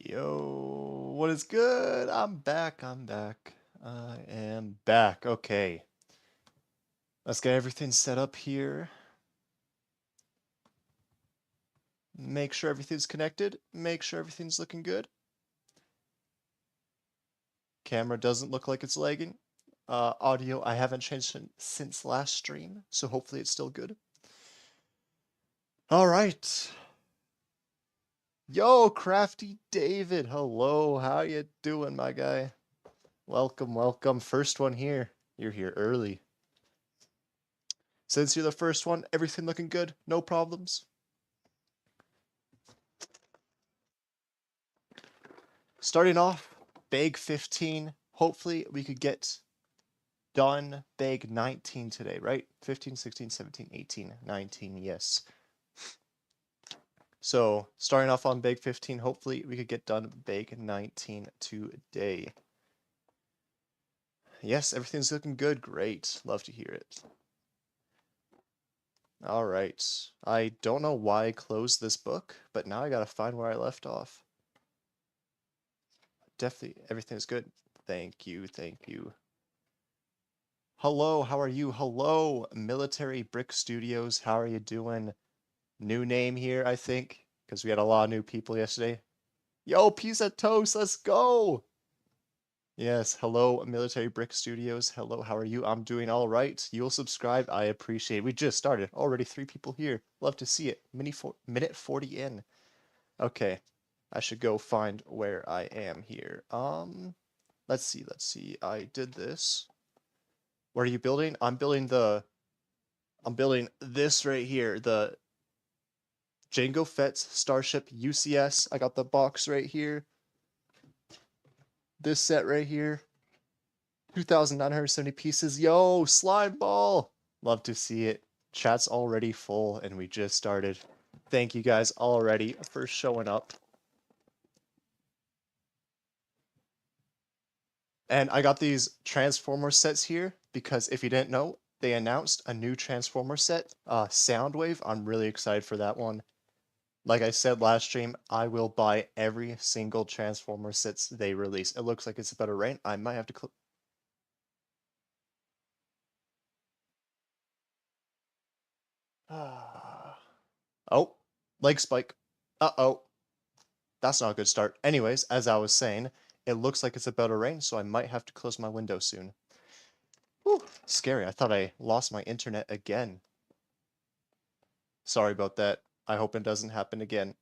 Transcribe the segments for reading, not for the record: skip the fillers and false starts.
Yo, what is good? I'm back. I am back. Okay. Let's get everything set up here. Make sure everything's connected. Make sure everything's looking good. Camera doesn't look like it's lagging. Audio, I haven't changed since last stream, so hopefully it's still good. All right. Yo, Crafty David. Hello. How you doing, my guy? Welcome, welcome. First one here. You're here early. Since you're the first one, everything looking good? No problems? Starting off, bag 15. Hopefully we could get done bag 19 today, right? 15, 16, 17, 18, 19, yes. So starting off on bag 15, hopefully we could get done bag 19 today. Yes, everything's looking good. Great. Love to hear it. All right. I don't know why I closed this book, but now I gotta find where I left off. Definitely, everything's good. Thank you, thank you. Hello, how are you? Hello, Military Brick Studios. How are you doing? New name here, I think, because we had a lot of new people yesterday. Yo, Pizza Toast, let's go! Yes, hello, Military Brick Studios. Hello, how are you? I'm doing all right. You'll subscribe, I appreciate it. We just started. Already 3 people here. Love to see it. Minute 40 in. Okay, I should go find where I am here. Let's see. I did this. What are you building? I'm building this right here, the Jango Fetts Starship UCS. I got the box right here. This set right here. 2,970 pieces. Yo, slime ball. Love to see it. Chat's already full and we just started. Thank you guys already for showing up. And I got these Transformer sets here because if you didn't know, they announced a new Transformer set, Soundwave. I'm really excited for that one. Like I said last stream, I will buy every single Transformer sets they release. It looks like it's about to rain. I might have to Oh, leg spike. Uh-oh. That's not a good start. Anyways, as I was saying, it looks like it's about to rain, so I might have to close my window soon. Whew, scary. I thought I lost my internet again. Sorry about that. I hope it doesn't happen again.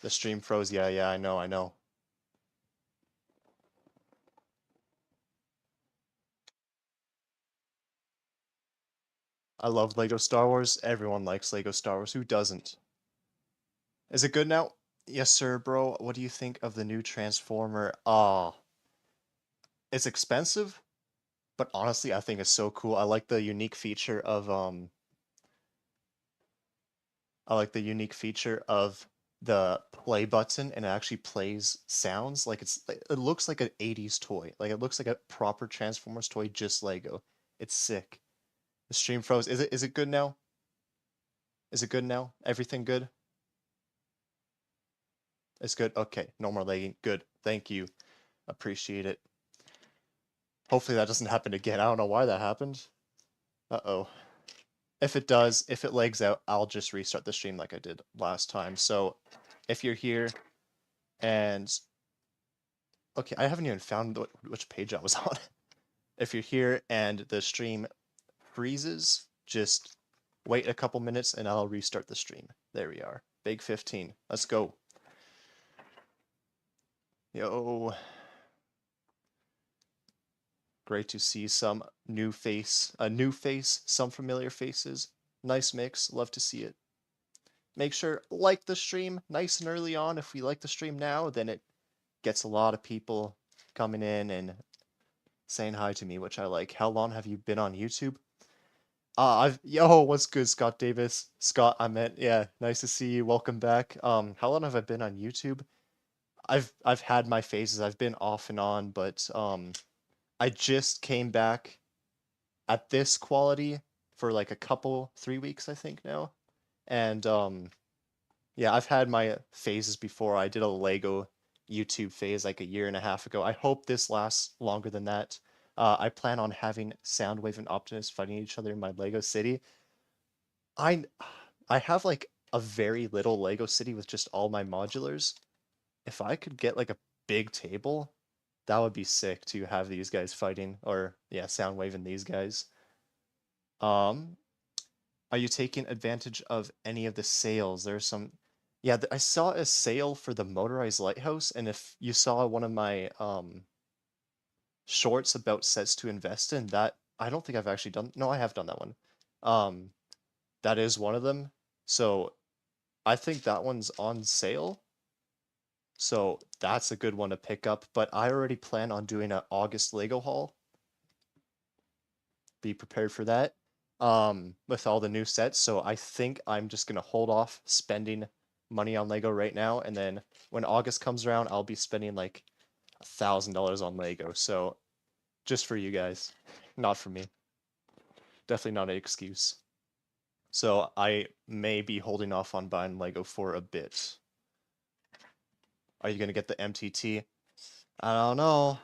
The stream froze. Yeah, I know. I love Lego Star Wars. Everyone likes Lego Star Wars. Who doesn't? Is it good now? Yes, sir, bro. What do you think of the new Transformer? Ah, it's expensive, but honestly, I think it's so cool. I like the unique feature of the play button and it actually plays sounds like it looks like an 80s toy. Like it looks like a proper Transformers toy, just Lego. It's sick. The stream froze. Is it good now? Is it good now? Everything good? It's good. Okay, no more lagging. Good. Thank you. Appreciate it. Hopefully that doesn't happen again. I don't know why that happened. Uh-oh. If it does, if it lags out, I'll just restart the stream like I did last time. So if you're here and okay, I haven't even found which page I was on. If you're here and the stream freezes, just wait a couple minutes and I'll restart the stream. There we are. Big 15. Let's go. Yo. Great to see some a new face, some familiar faces. Nice mix. Love to see it. Make sure like the stream nice and early on. If we like the stream now, then it gets a lot of people coming in and saying hi to me, which I like. How long have you been on YouTube? What's good, Scott Davis? Scott, I meant, yeah, nice to see you. Welcome back. How long have I been on YouTube? I've had my phases. I've been off and on, but I just came back at this quality for like a couple 3 weeks, I think now. And Yeah, I've had my phases before. I did a Lego YouTube phase like a year and a half ago. I hope this lasts longer than that. I plan on having Soundwave and Optimus fighting each other in my Lego city. I I have like a very little Lego city with just all my modulars. If I could get like a big table, that would be sick to have these guys fighting, or yeah, Soundwave and these guys. Um, are you taking advantage of any of the sales? There's some, yeah, I saw a sale for the motorized lighthouse, and if you saw one of my shorts about sets to invest in, that I don't think I've actually done. No, I have done that one. Um, that is one of them. So I think that one's on sale. So that's a good one to pick up. But I already plan on doing an August Lego haul. Be prepared for that. With all the new sets. So I think I'm just gonna hold off spending money on Lego right now, and then when August comes around, I'll be spending like $1,000 on Lego. So just for you guys, not for me. Definitely not an excuse. So I may be holding off on buying Lego for a bit. Are you gonna get the MTT? I don't know.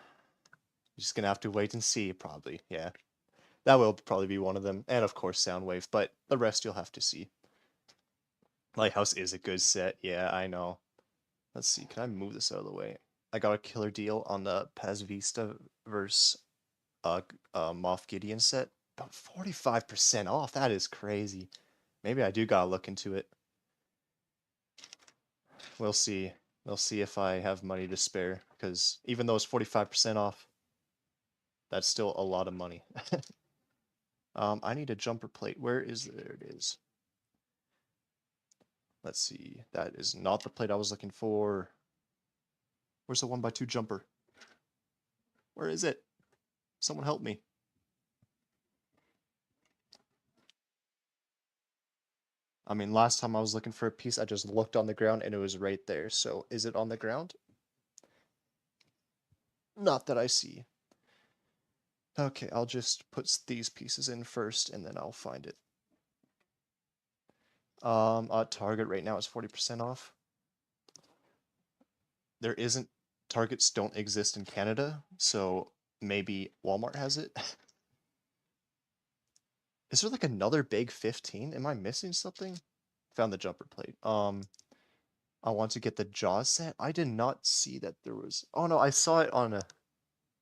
You're just gonna have to wait and see, probably. Yeah, that will probably be one of them, and of course Soundwave. But the rest you'll have to see. Lighthouse is a good set. Yeah, I know. Let's see. Can I move this out of the way? I got a killer deal on the Paz Vista versus Moff Gideon set. About 45% off. That is crazy. Maybe I do gotta look into it. We'll see. We'll see if I have money to spare, because even though it's 45% off, that's still a lot of money. I need a jumper plate. Where is it? There it is. Let's see. That is not the plate I was looking for. Where's the 1x2 jumper? Where is it? Someone help me. I mean, last time I was looking for a piece, I just looked on the ground and it was right there. So is it on the ground? Not that I see. Okay, I'll just put these pieces in first and then I'll find it. Target right now is 40% off. There isn't, Targets don't exist in Canada, so maybe Walmart has it. Is there like another big 15? Am I missing something? Found the jumper plate. I want to get the Jaws set. I did not see that there was. Oh no, I saw it on a.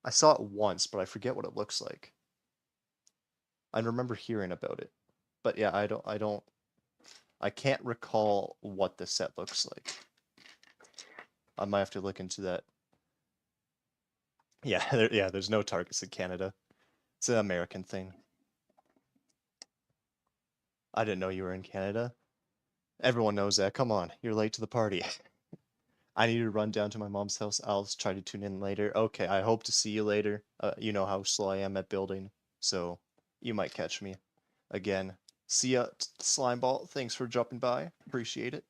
I saw it once, but I forget what it looks like. I remember hearing about it, but yeah, I can't recall what the set looks like. I might have to look into that. Yeah, yeah, there's no Targets in Canada. It's an American thing. I didn't know you were in Canada. Everyone knows that. Come on, you're late to the party. I need to run down to my mom's house. I'll try to tune in later. Okay, I hope to see you later. You know how slow I am at building, so you might catch me again. See ya, Slimeball. Thanks for dropping by. Appreciate it.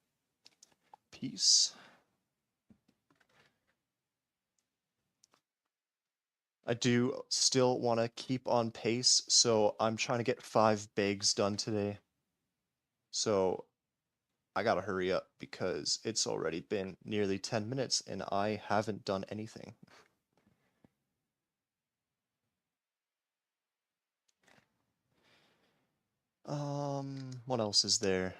Peace. I do still want to keep on pace, so I'm trying to get 5 bags done today. So I gotta hurry up because it's already been nearly 10 minutes and I haven't done anything. What else is there?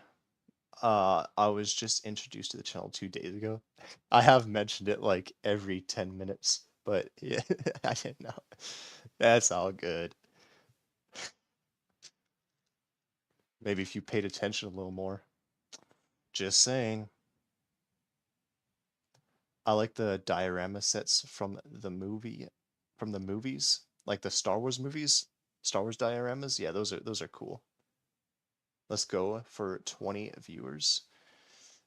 I was just introduced to the channel 2 days ago. I have mentioned it like every 10 minutes, but yeah, I didn't know. That's all good. Maybe if you paid attention a little more. Just saying. I like the diorama sets from the movies, like the Star Wars movies, Star Wars dioramas. Yeah, those are cool. Let's go for 20 viewers.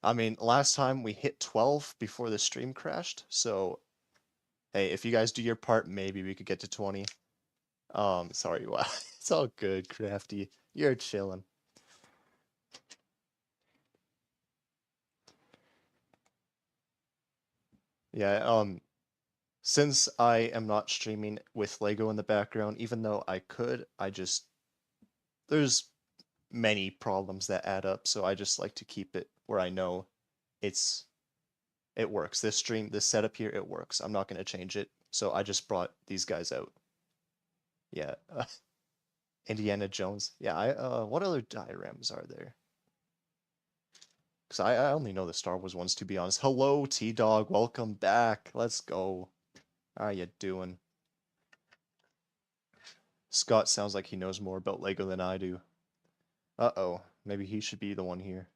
I mean, last time we hit 12 before the stream crashed, so hey, if you guys do your part, maybe we could get to 20. Sorry, wow. It's all good, Crafty. You're chilling. Yeah, since I am not streaming with Lego in the background, even though I could, there's many problems that add up, so I just like to keep it where I know it's it works. This stream, this setup here, it works. I'm not gonna change it. So I just brought these guys out. Yeah, Indiana Jones. Yeah, I what other dioramas are there? Because I only know the Star Wars ones, to be honest. Hello, T-Dog. Welcome back. Let's go. How you doing? Scott sounds like he knows more about Lego than I do. Uh-oh. Maybe he should be the one here.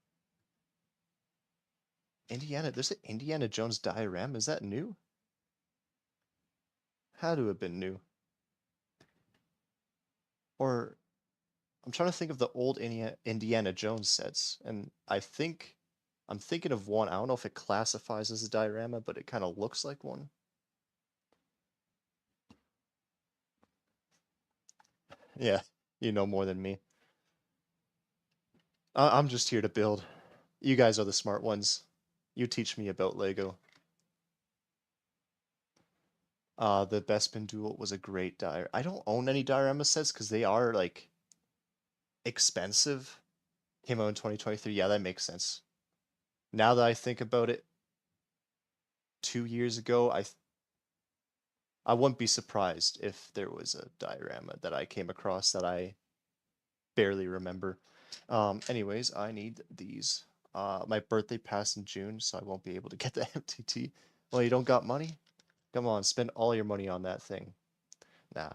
There's an Indiana Jones diorama. Is that new? Had to have been new. Or I'm trying to think of the old Indiana Jones sets, and I'm thinking of one. I don't know if it classifies as a diorama, but it kind of looks like one. Yeah, you know more than me. I'm just here to build. You guys are the smart ones. You teach me about Lego. The Bespin Duel was a great dior. I don't own any diorama sets because they are like expensive. Came out in 2023. Yeah, that makes sense. Now that I think about it, 2 years ago, I wouldn't be surprised if there was a diorama that I came across that I barely remember. Anyways, I need these. My birthday passed in June, so I won't be able to get the MTT. Well, you don't got money? Come on, spend all your money on that thing. Nah.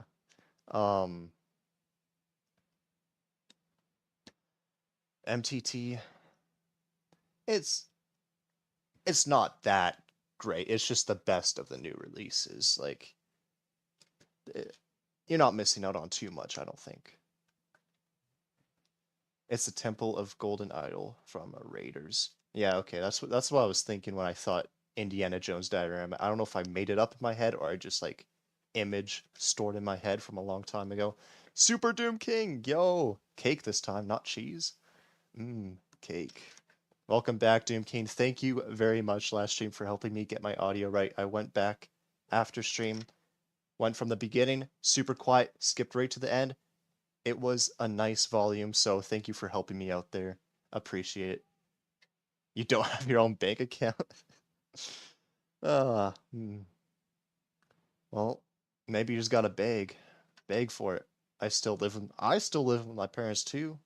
Um, MTT, it's it's not that great. It's just the best of the new releases. Like, eh, you're not missing out on too much, I don't think. It's the Temple of Golden Idol from Raiders. Yeah, okay, that's what I was thinking when I thought Indiana Jones diorama. I don't know if I made it up in my head or I just like image stored in my head from a long time ago. Super Doom King, yo, cake this time, not cheese. Cake. Welcome back, Doom King. Thank you very much last stream for helping me get my audio right. I went back after stream, went from the beginning, super quiet, skipped right to the end. It was a nice volume, so thank you for helping me out there. Appreciate it. You don't have your own bank account? Ah, well, maybe you just got to beg for it. I still live with my parents too.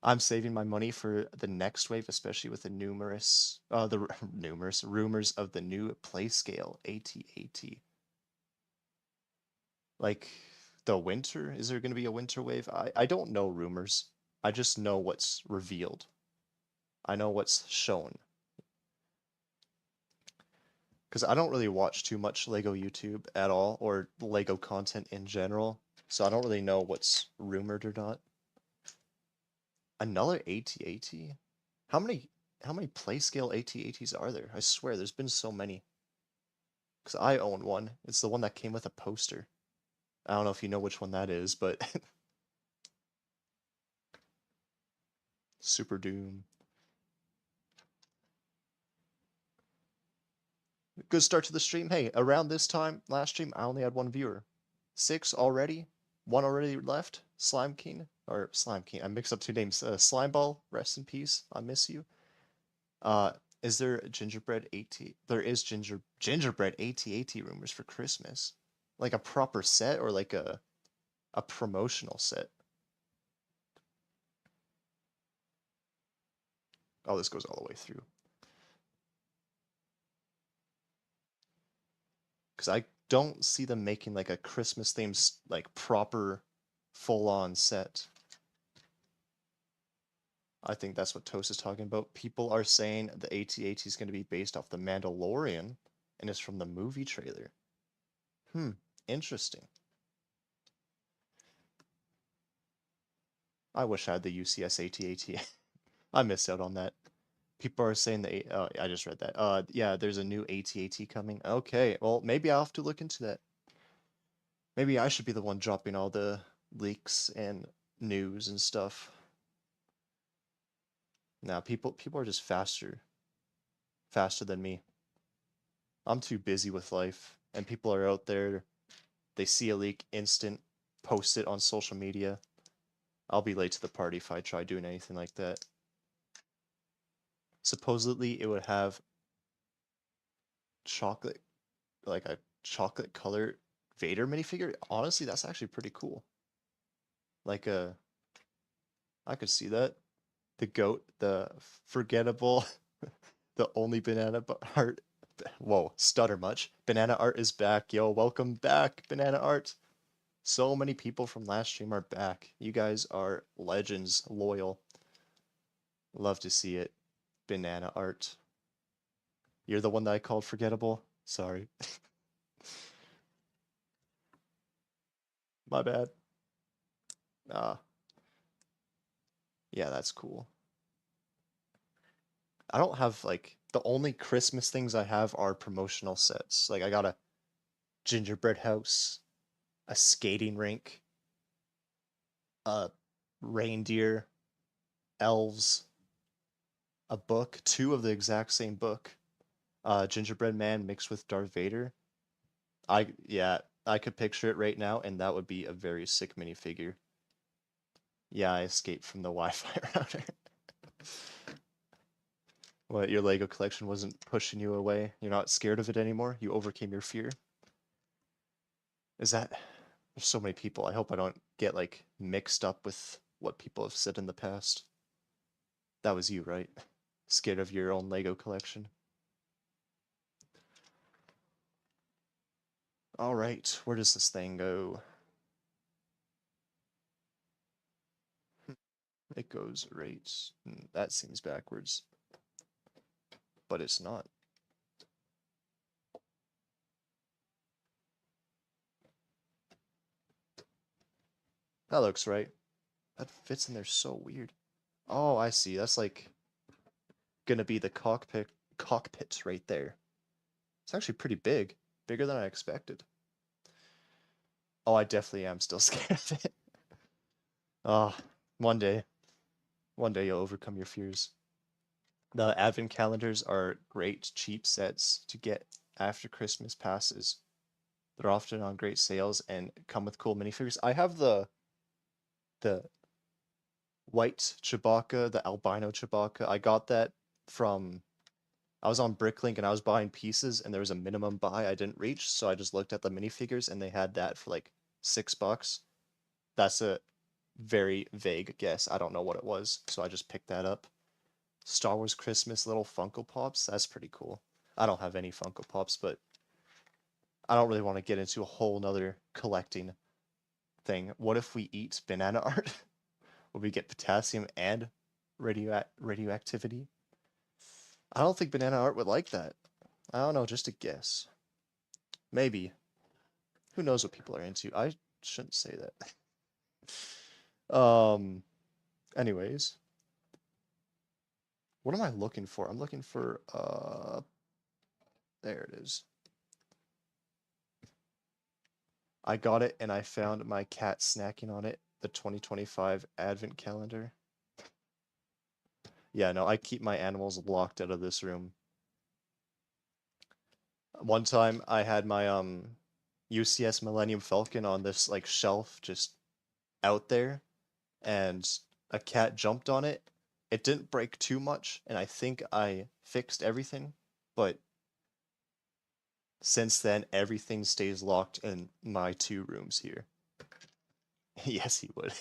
I'm saving my money for the next wave, especially with the numerous rumors of the new play scale AT-AT. Like the winter, is there going to be a winter wave? I don't know rumors. I just know what's revealed. I know what's shown. Because I don't really watch too much Lego YouTube at all, or Lego content in general, so I don't really know what's rumored or not. Another AT-AT? How many how many playscale AT-ATs are there? I swear there's been so many. Because I own one. It's the one that came with a poster. I don't know if you know which one that is, but Super Doom. Good start to the stream. Hey, around this time last stream, I only had one viewer. 6 already. One already left. Slime King or Slime King. I mixed up two names. Slime Ball, rest in peace. I miss you. Uh, is there gingerbread AT? There is gingerbread AT-AT rumors for Christmas. Like a proper set or like a promotional set. Oh, this goes all the way through. Because I don't see them making like a Christmas themed, like proper full on set. I think that's what Toast is talking about. People are saying the AT-AT is going to be based off The Mandalorian and is from the movie trailer. Interesting. I wish I had the UCS AT-AT. I missed out on that. People are saying that. Oh, I just read that. Yeah, there's a new AT-AT coming. Okay, well, maybe I'll have to look into that. Maybe I should be the one dropping all the leaks and news and stuff. Now, people are just faster than me. I'm too busy with life, and people are out there. They see a leak, instant, post it on social media. I'll be late to the party if I try doing anything like that. Supposedly it would have chocolate, like a chocolate color Vader minifigure. Honestly, that's actually pretty cool. Like I could see that. The goat, the forgettable, the only banana art. Whoa, stutter much. Banana art is back, yo. Welcome back, banana art. So many people from last stream are back. You guys are legends, loyal. Love to see it. Banana art. You're the one that I called forgettable? Sorry. My bad. Ah, yeah, that's cool. I don't have like the only Christmas things I have are promotional sets. Like I got a gingerbread house, a skating rink, a reindeer, elves, a book, two of the exact same book. Gingerbread man mixed with Darth Vader. Yeah, I could picture it right now, and that would be a very sick minifigure. Yeah, I escaped from the Wi-Fi router. What, your Lego collection wasn't pushing you away? You're not scared of it anymore? You overcame your fear? Is that... There's so many people. I hope I don't get, like, mixed up with what people have said in the past. That was you, right? Scared of your own Lego collection. Alright, where does this thing go? It goes right... That seems backwards. But it's not. That looks right. That fits in there so weird. Oh, I see. That's like gonna be the cockpit right there. It's actually pretty big. Bigger than I expected. Oh, I definitely am still scared of it. Ah, one day. One day you'll overcome your fears. The advent calendars are great cheap sets to get after Christmas passes. They're often on great sales and come with cool minifigures. I have the white Chewbacca, the albino Chewbacca. I got that from I was on Bricklink and I was buying pieces and there was a minimum buy I didn't reach, so I just looked at the minifigures and they had that for like $6. That's a very vague guess. I don't know what it was, so I just picked that up. Star Wars Christmas little Funko Pops, that's pretty cool. I don't have any Funko Pops, but I don't really want to get into a whole nother collecting thing. What if we eat banana art? Will we get potassium and radioactivity? I don't think banana art would like that. I don't know, just a guess. Maybe. Who knows what people are into? I shouldn't say that. Anyways, what am I looking for? I'm looking for there it is. I got it and I found my cat snacking on it, the 2025 advent calendar. Yeah, no, I keep my animals locked out of this room. One time I had my UCS Millennium Falcon on this like shelf just out there and a cat jumped on it. It didn't break too much, and I think I fixed everything, but since then everything stays locked in my two rooms here. Yes, he would.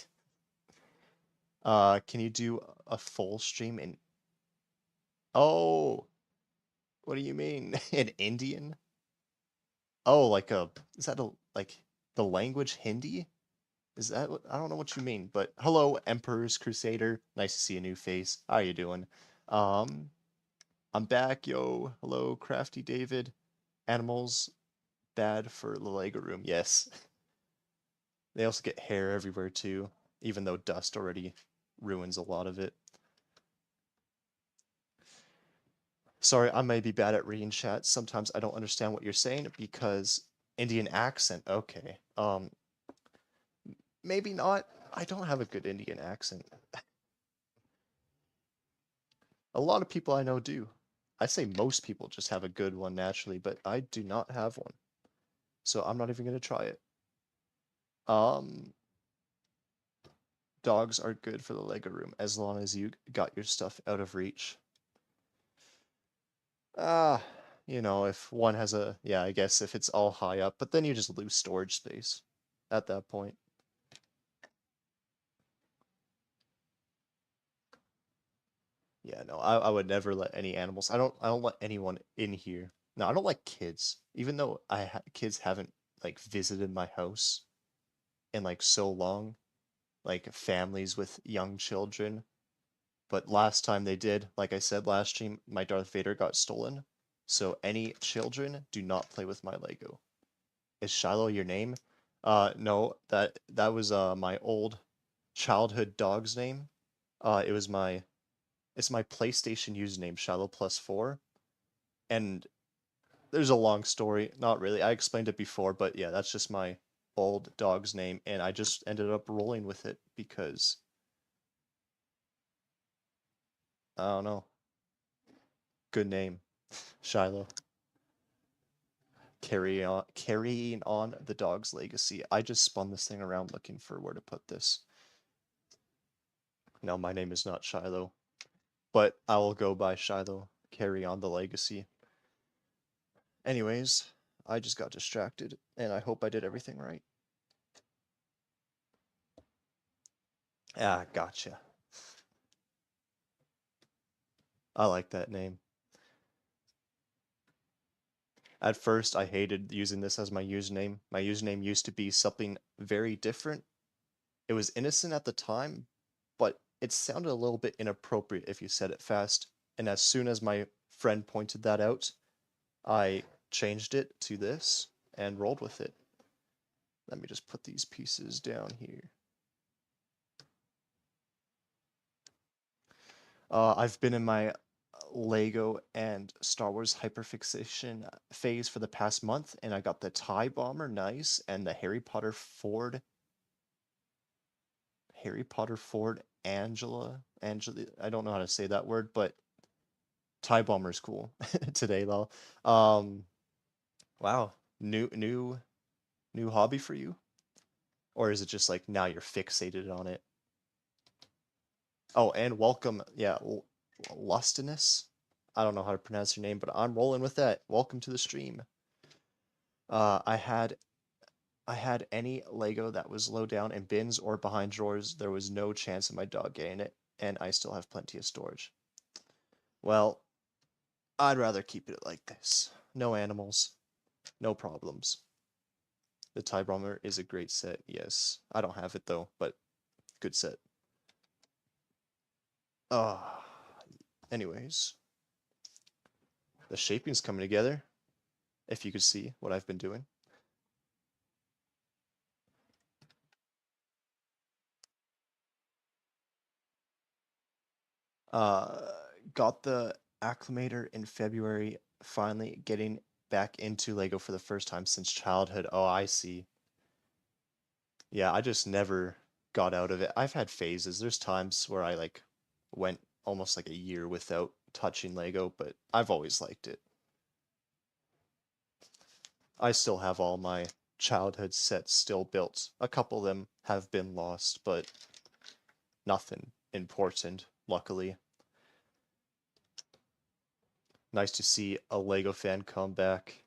Can you do a full stream in... Oh, what do you mean? In Indian? Oh, like a... Is that a like the language Hindi? Is that what... I don't know what you mean, but hello, Emperor's Crusader. Nice to see a new face. How you doing? Um, I'm back, yo. Hello, Crafty David. Animals bad for the Lego room. Yes. They also get hair everywhere too, even though dust already ruins a lot of it. Sorry, I may be bad at reading chat. Sometimes I don't understand what you're saying because Indian accent. Okay. Maybe not. I don't have a good Indian accent. A lot of people I know do. I say most people just have a good one naturally, but I do not have one. So I'm not even going to try it. Um, Dogs are good for the Lego room as long as you got your stuff out of reach. Ah, if one has yeah, I guess if it's all high up, but then you just lose storage space at that point. Yeah, no, I would never let any animals. I don't let anyone in here. No, I don't like kids. Even though kids haven't like visited my house in like so long, like families with young children. But last time they did, like I said last stream, my Darth Vader got stolen. So any children do not play with my Lego. Is Shiloh your name? No, that was my old childhood dog's name. It was it's my PlayStation username, Shiloh plus 4. And there's a long story. Not really. I explained it before, but yeah, that's just my old dog's name, and I just ended up rolling with it because I don't know. Good name, Shiloh. Carrying on the dog's legacy. I just spun this thing around looking for where to put this. No, my name is not Shiloh, but I will go by Shiloh. Carry on the legacy. Anyways, I just got distracted, and I hope I did everything right. Ah, gotcha. I like that name. At first, I hated using this as my username. My username used to be something very different. It was innocent at the time, but it sounded a little bit inappropriate if you said it fast. And as soon as my friend pointed that out, I changed it to this and rolled with it. Let me just put these pieces down here. I've been in my Lego and Star Wars hyperfixation phase for the past month, and I got the TIE Bomber, nice, and the Harry Potter Ford Angela. I don't know how to say that word, but TIE Bomber is cool today, though. Wow, new hobby for you, or is it just like now you're fixated on it? Oh, and welcome, yeah, Lustinous. I don't know how to pronounce your name, but I'm rolling with that. Welcome to the stream. Uh, I had I had any Lego that was low down in bins or behind drawers. There was no chance of my dog getting it, and I still have plenty of storage. Well, I'd rather keep it like this. No animals, no problems. The tie bomber is a great set, yes. I don't have it though, but good set. Ah, anyways, the shaping's coming together. If you could see what I've been doing. Uh, got the acclimator in February, finally getting back into Lego for the first time since childhood. Oh, I see. Yeah, I just never got out of it. I've had phases. There's times where I like went almost like a year without touching Lego, but I've always liked it. I still have all my childhood sets still built. A couple of them have been lost, but nothing important, luckily. Nice to see a Lego fan come back.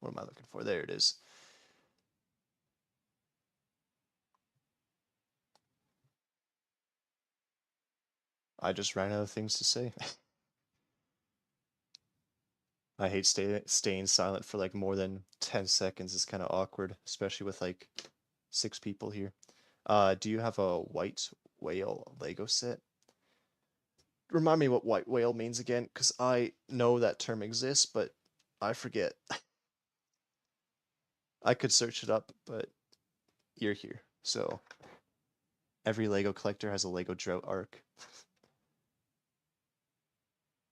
What am I looking for? There it is. I just ran out of things to say. I hate staying silent for like more than 10 seconds. It's kind of awkward, especially with like 6 people here. Do you have a white whale Lego set? Remind me what white whale means again, because I know that term exists, but I forget. I could search it up, but you're here. So every Lego collector has a Lego drought arc.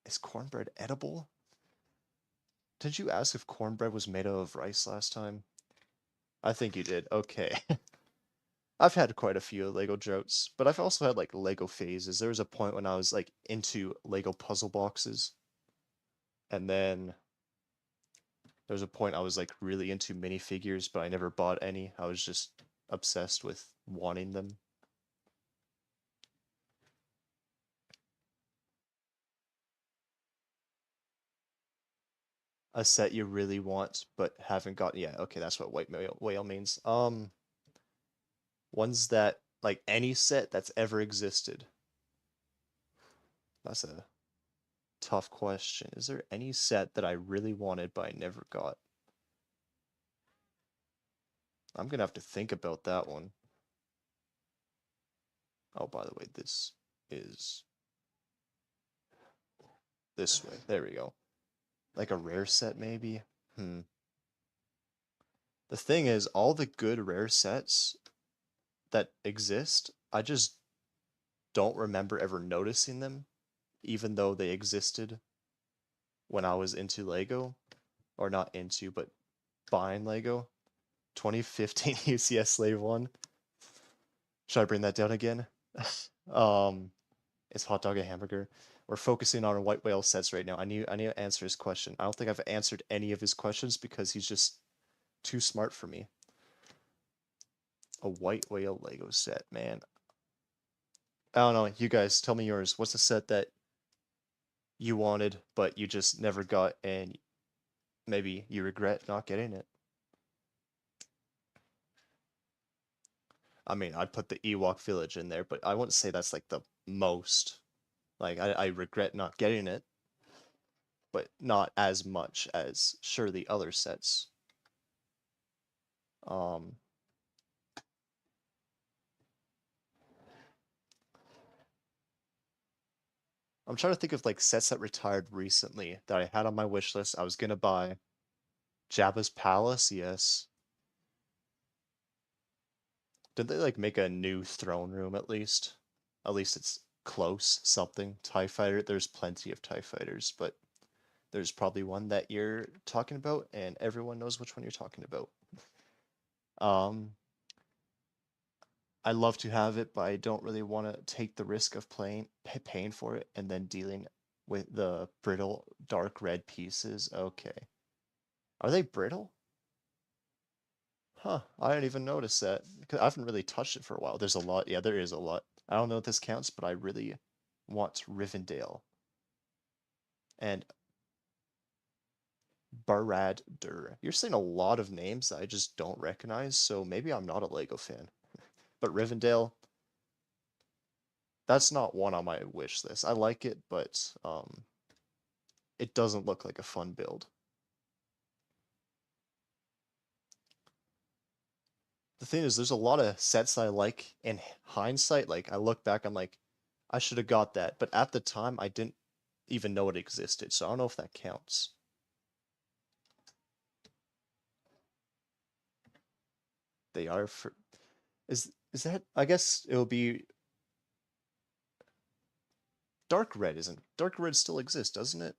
Is cornbread edible? Did you ask if cornbread was made out of rice last time? I think you did. Okay. I've had quite a few Lego droughts, but I've also had like Lego phases. There was a point when I was like into Lego puzzle boxes, and then there was a point I was like really into minifigures, but I never bought any. I was just obsessed with wanting them. A set you really want but haven't got. Yeah, okay, that's what whale means. Ones that like any set that's ever existed. That's a tough question. Is there any set that I really wanted but I never got? I'm gonna have to think about that one. Oh, by the way, this is this way. There we go. Like a rare set, maybe? Hmm. The thing is, all the good rare sets that exist, I just don't remember ever noticing them, even though they existed when I was into Lego. Or not into, but buying Lego. 2015 UCS Slave 1. Should I bring that down again? um, Is hot dog a hamburger? We're focusing on white whale sets right now. I need to answer his question. I don't think I've answered any of his questions because he's just too smart for me. A white whale Lego set, man. I don't know. You guys, tell me yours. What's the set that you wanted but you just never got and maybe you regret not getting it? I mean, I'd put the Ewok Village in there, but I wouldn't say that's like the most. Like, I regret not getting it, but not as much as sure the other sets. Um, I'm trying to think of like sets that retired recently that I had on my wish list. I was gonna buy Jabba's Palace, yes. Did they like make a new throne room at least? At least it's close, something. TIE fighter, there's plenty of TIE fighters, but there's probably one that you're talking about, and everyone knows which one you're talking about. Um, I love to have it, but I don't really want to take the risk of paying for it and then dealing with the brittle dark red pieces. Okay. Are they brittle? Huh, I didn't even notice that. 'Cause I haven't really touched it for a while. There's a lot. Yeah, there is a lot. I don't know if this counts, but I really want Rivendell and Barad-dûr. You're saying a lot of names that I just don't recognize, so maybe I'm not a Lego fan. But Rivendell, that's not one on my wish list. I like it, but it doesn't look like a fun build. The thing is, there's a lot of sets I like in hindsight. Like I look back, I'm like, I should have got that, but at the time I didn't even know it existed, so I don't know if that counts. They are for is that I guess it'll be dark red, isn't dark red still exists, doesn't it?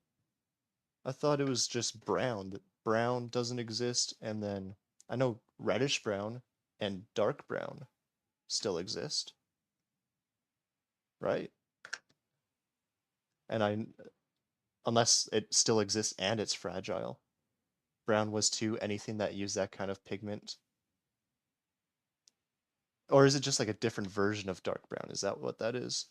I thought it was just brown. That brown doesn't exist, and then I know reddish brown and dark brown still exist, right? And I unless it still exists and it's fragile. Brown was too anything that used that kind of pigment. Or is it just like a different version of dark brown? Is that what that is?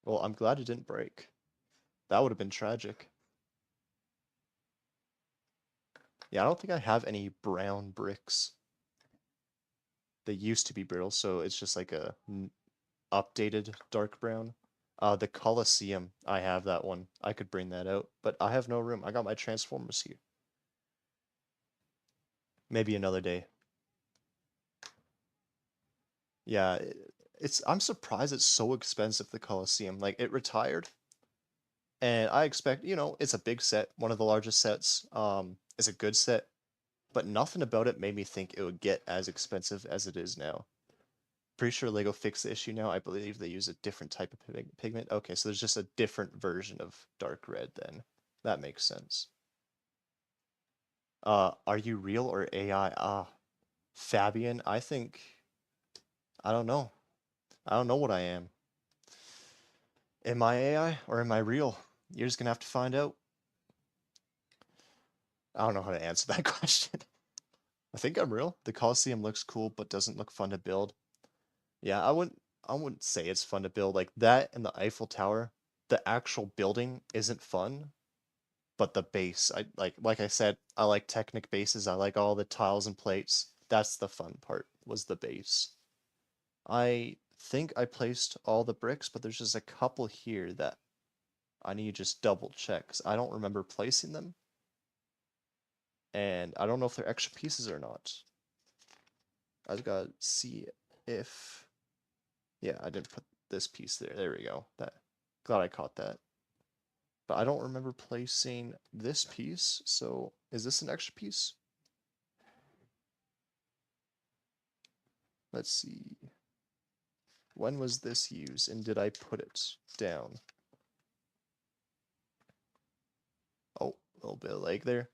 Well, I'm glad it didn't break. That would have been tragic. Yeah, I don't think I have any brown bricks. They used to be brittle, so it's just like a updated dark brown. The Colosseum, I have that one. I could bring that out, but I have no room. I got my Transformers here. Maybe another day. Yeah, it's I'm surprised it's so expensive, the Colosseum. Like it retired, and I expect, it's a big set, one of the largest sets. It's a good set, but nothing about it made me think it would get as expensive as it is now. Pretty sure Lego fixed the issue now. I believe they use a different type of pigment. Okay, so there's just a different version of dark red then. That makes sense. Are you real or AI? Fabian, I don't know. I don't know what I am. Am I AI or am I real? You're just gonna have to find out. I don't know how to answer that question. I think I'm real. The Coliseum looks cool, but doesn't look fun to build. Yeah, I wouldn't say it's fun to build like that and the Eiffel Tower. The actual building isn't fun, but the base, like I said, I like Technic bases. I like all the tiles and plates. That's the fun part, was the base. I think I placed all the bricks, but there's just a couple here that I need to just double check 'cause I don't remember placing them, and I don't know if they're extra pieces or not. I just gotta see if, yeah, I didn't put this piece there. There we go. That, glad I caught that. But I don't remember placing this piece, so is this an extra piece? Let's see. When was this used, and did I put it down? Oh, a little bit of lag there.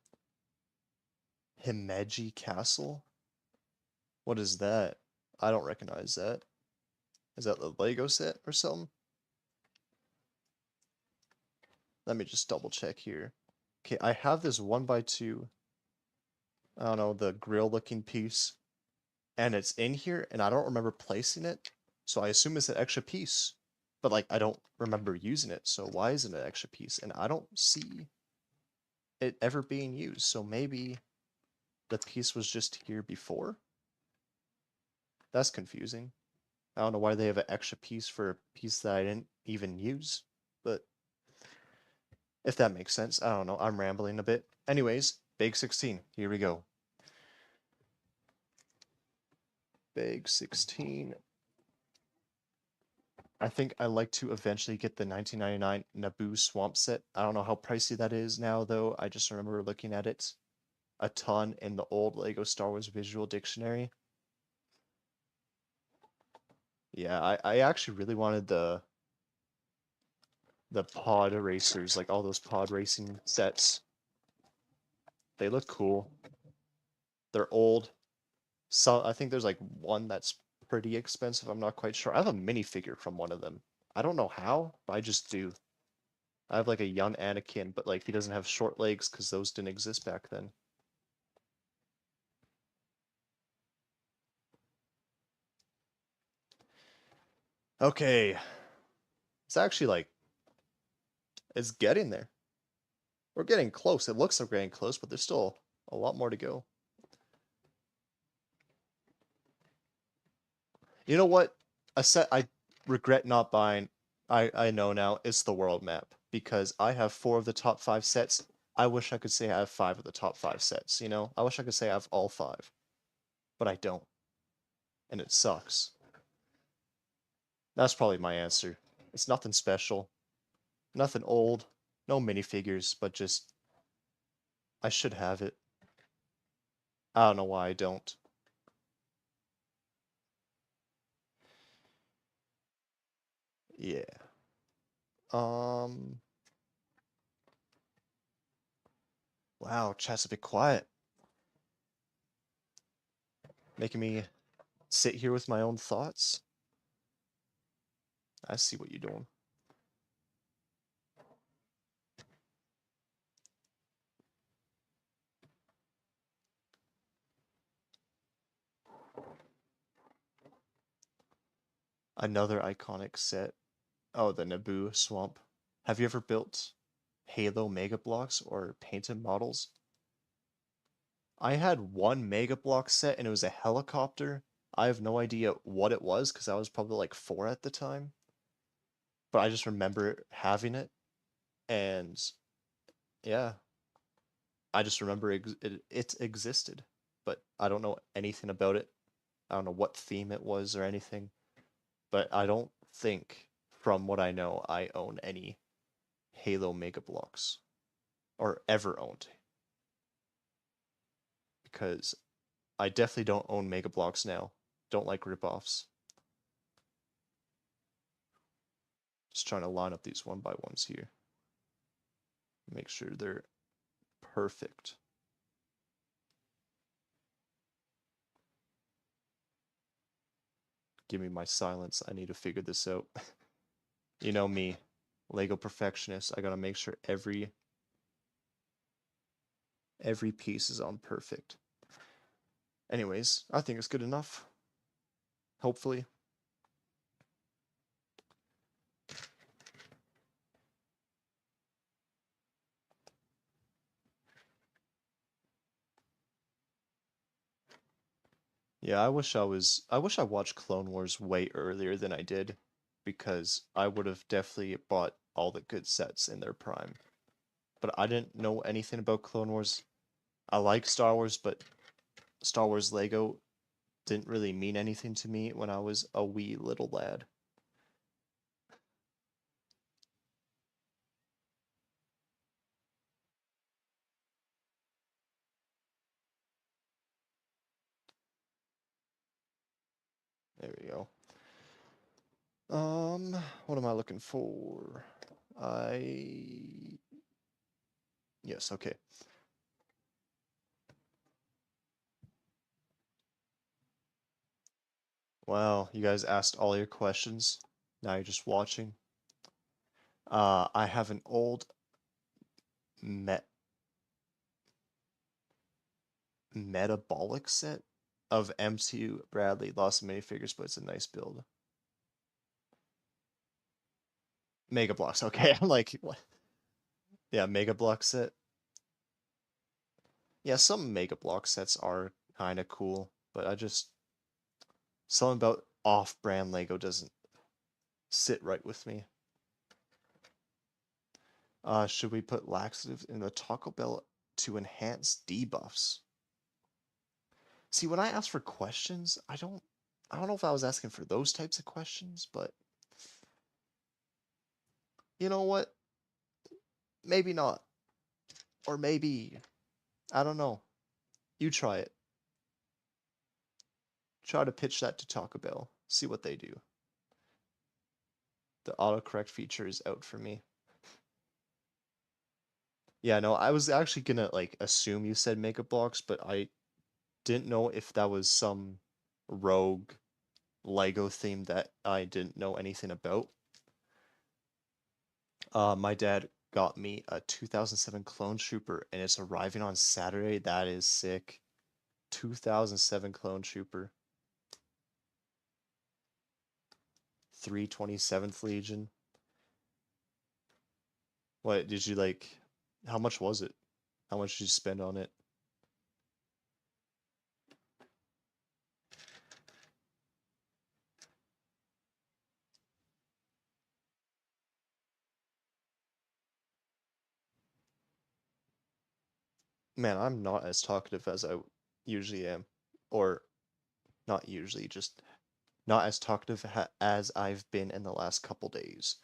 Himeji Castle? What is that? I don't recognize that. Is that the Lego set or something? Let me just double check here. Okay, I have this 1x2, I don't know, the grill looking piece, and it's in here, and I don't remember placing it, so I assume it's an extra piece. But like, I don't remember using it, so why isn't it an extra piece? And I don't see it ever being used, so maybe the piece was just here before? That's confusing. I don't know why they have an extra piece for a piece that I didn't even use, but if that makes sense, I don't know. I'm rambling a bit. Anyways, Big 16. Here we go. Big 16. I think I like to eventually get the 1999 Naboo Swamp set. I don't know how pricey that is now, though. I just remember looking at it a ton in the old Lego Star Wars Visual Dictionary. Yeah, I actually really wanted the pod racers, like all those pod racing sets. They look cool. They're old. So I think there's like one that's pretty expensive. I'm not quite sure. I have a minifigure from one of them. I don't know how, but I just do. I have like a young Anakin, but like he doesn't have short legs because those didn't exist back then. Okay, it's actually like it's getting there. We're getting close. It looks like we're getting close, but there's still a lot more to go. You know what? A set I regret not buying, I know now, it's the world map because I have 4 of the top 5 sets. I wish I could say I have 5 of the top 5 sets, you know? I wish I could say I have all 5, but I don't, and it sucks. That's probably my answer. It's nothing special, nothing old, no minifigures, but just I should have it. I don't know why I don't. Yeah. Um, wow, chat's a bit quiet, making me sit here with my own thoughts. I see what you're doing. Another iconic set. Oh, the Naboo Swamp. Have you ever built Halo Mega Blocks or painted models? I had one Mega Block set and it was a helicopter. I have no idea what it was because I was probably like 4 at the time. But I just remember having it, and yeah, I just remember it existed. But I don't know anything about it. I don't know what theme it was or anything. But I don't think, from what I know, I own any Halo Mega Blocks or ever owned, because I definitely don't own Mega Blocks now. Don't like ripoffs. Just trying to line up these 1x1s here. Make sure they're perfect. Give me my silence. I need to figure this out. You know me, Lego perfectionist. I gotta make sure Every piece is on perfect. Anyways, I think it's good enough. Hopefully. Yeah, I wish I watched Clone Wars way earlier than I did, because I would have definitely bought all the good sets in their prime. But I didn't know anything about Clone Wars. I like Star Wars, but Star Wars Lego didn't really mean anything to me when I was a wee little lad. There we go. What am I looking for? I Yes, okay. Wow, you guys asked all your questions. Now you're just watching. I have an old met metabolic set of MCU Bradley. Lost some minifigures, but it's a nice build. Mega Blocks. Okay, I'm like, what? Yeah, Mega Block set. Yeah, some Mega Block sets are kind of cool, but I just something about off-brand Lego doesn't sit right with me. Should we put laxatives in the Taco Bell to enhance debuffs? See, when I ask for questions, I don't know if I was asking for those types of questions, but you know what? Maybe not. Or maybe. I don't know. You try it. Try to pitch that to Taco Bell. See what they do. The autocorrect feature is out for me. Yeah, no, I was actually gonna like assume you said Mega Bloks, but I didn't know if that was some rogue Lego theme that I didn't know anything about. My dad got me a 2007 Clone Trooper, and it's arriving on Saturday. That is sick. 2007 Clone Trooper. 327th Legion. What did you like? How much was it? How much did you spend on it? Man, I'm not as talkative as I usually am. Or not usually, just not as talkative as I've been in the last couple days.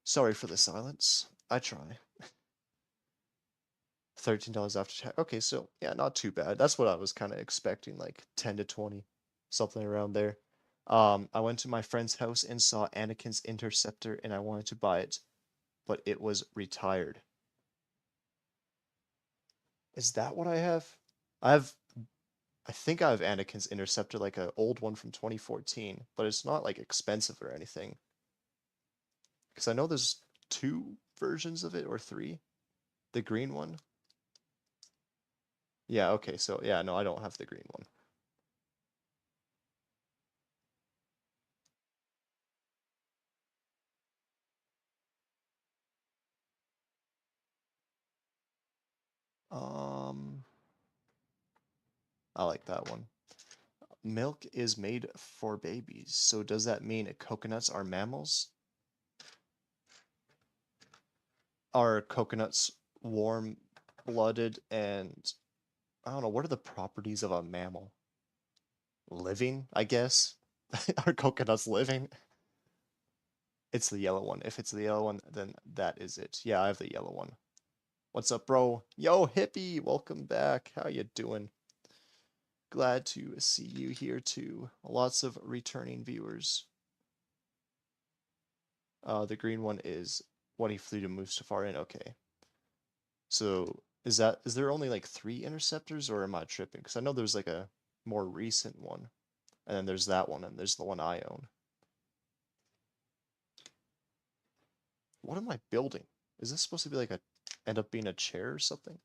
Sorry for the silence. I try. $13 after tax. Okay, so yeah, not too bad. That's what I was kind of expecting, like 10 to 20, something around there. I went to my friend's house and saw Anakin's Interceptor, and I wanted to buy it, but it was retired. Is that what I have? I have, I think I have Anakin's Interceptor, like an old one from 2014, but it's not like expensive or anything. Because I know there's two versions of it or three. The green one. Yeah, okay, so yeah, no, I don't have the green one. Um, I like that one. Milk is made for babies. So does that mean coconuts are mammals? Are coconuts warm-blooded and I don't know, what are the properties of a mammal? Living, I guess. Are coconuts living? It's the yellow one. If it's the yellow one, then that is it. Yeah, I have the yellow one. What's up, bro? Yo, hippie, welcome back. How you doing? Glad to see you here too. Lots of returning viewers. The green one is when he flew to Mustafar in. Okay. So is there only like three interceptors or am I tripping? Because I know there's like a more recent one. And then there's that one and there's the one I own. What am I building? Is this supposed to be like a end up being a chair or something?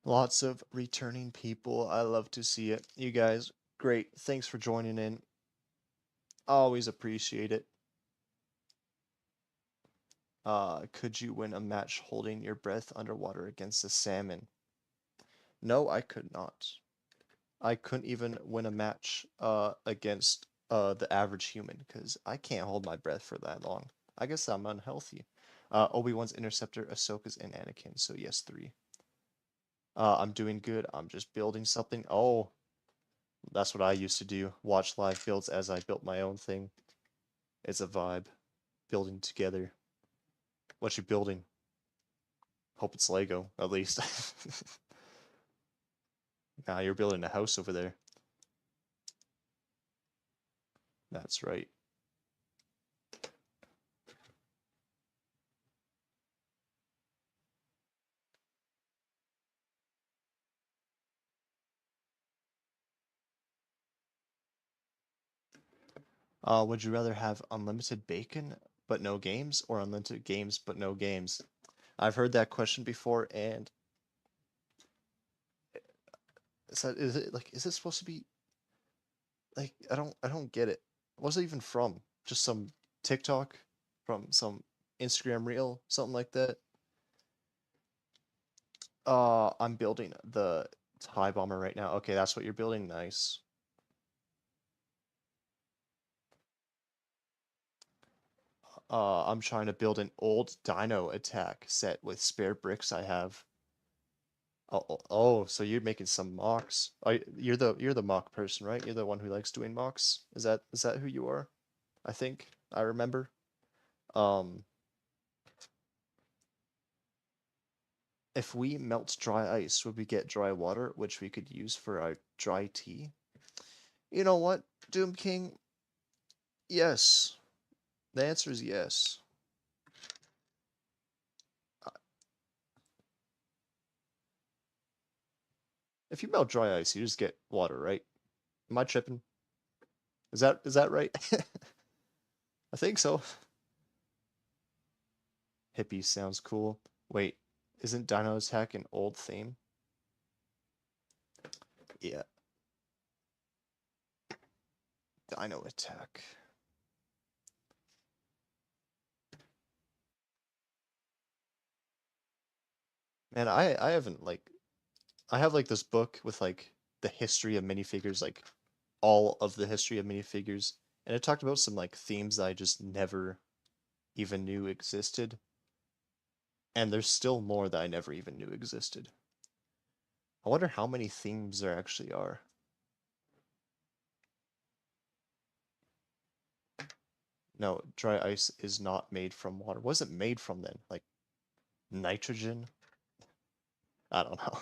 Lots of returning people. I love to see it. You guys, great. Thanks for joining in. Always appreciate it. Could you win a match holding your breath underwater against a salmon? No, I could not. I couldn't even win a match against the average human because I can't hold my breath for that long. I guess I'm unhealthy. Obi-Wan's interceptor, Ahsoka's, and Anakin. So yes, three. I'm doing good. I'm just building something. Oh, that's what I used to do. Watch live builds as I built my own thing. It's a vibe. Building together. What you building? Hope it's Lego, at least. Nah, you're building a house over there. That's right. Would you rather have unlimited bacon but no games, or unlimited games but no games? I've heard that question before, and is it like is it supposed to be like I don't get it. What's it even from? Just some TikTok from some Instagram reel, something like that. I'm building the TIE bomber right now. Okay, that's what you're building. Nice. I'm trying to build an old dino attack set with spare bricks I have. Oh, so you're making some mocks. You're the mock person, right? You're the one who likes doing mocks. Is that who you are? I think I remember. Um, if we melt dry ice, would we get dry water, which we could use for our dry tea? You know what, Doom King? Yes. The answer is yes. Uh, If you melt dry ice, you just get water, right? Am I tripping? Is that right? I think so. Hippie sounds cool. Wait, isn't Dino Attack an old theme? Yeah, Dino Attack. Man, I haven't like I have like this book with like the history of minifigures, like all of the history of minifigures, and it talked about some like themes that I just never even knew existed, and there's still more that I never even knew existed. I wonder how many themes there actually are. No, dry ice is not made from water. What is it made from then? Like nitrogen? I don't know.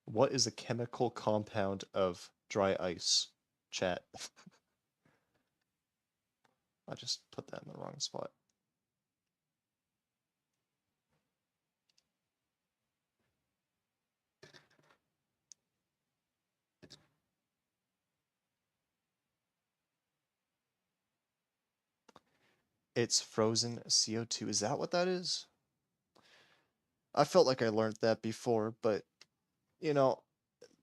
What is a chemical compound of dry ice? Chat. I just put that in the wrong spot. It's frozen CO2. Is that what that is? I felt like I learned that before, but you know,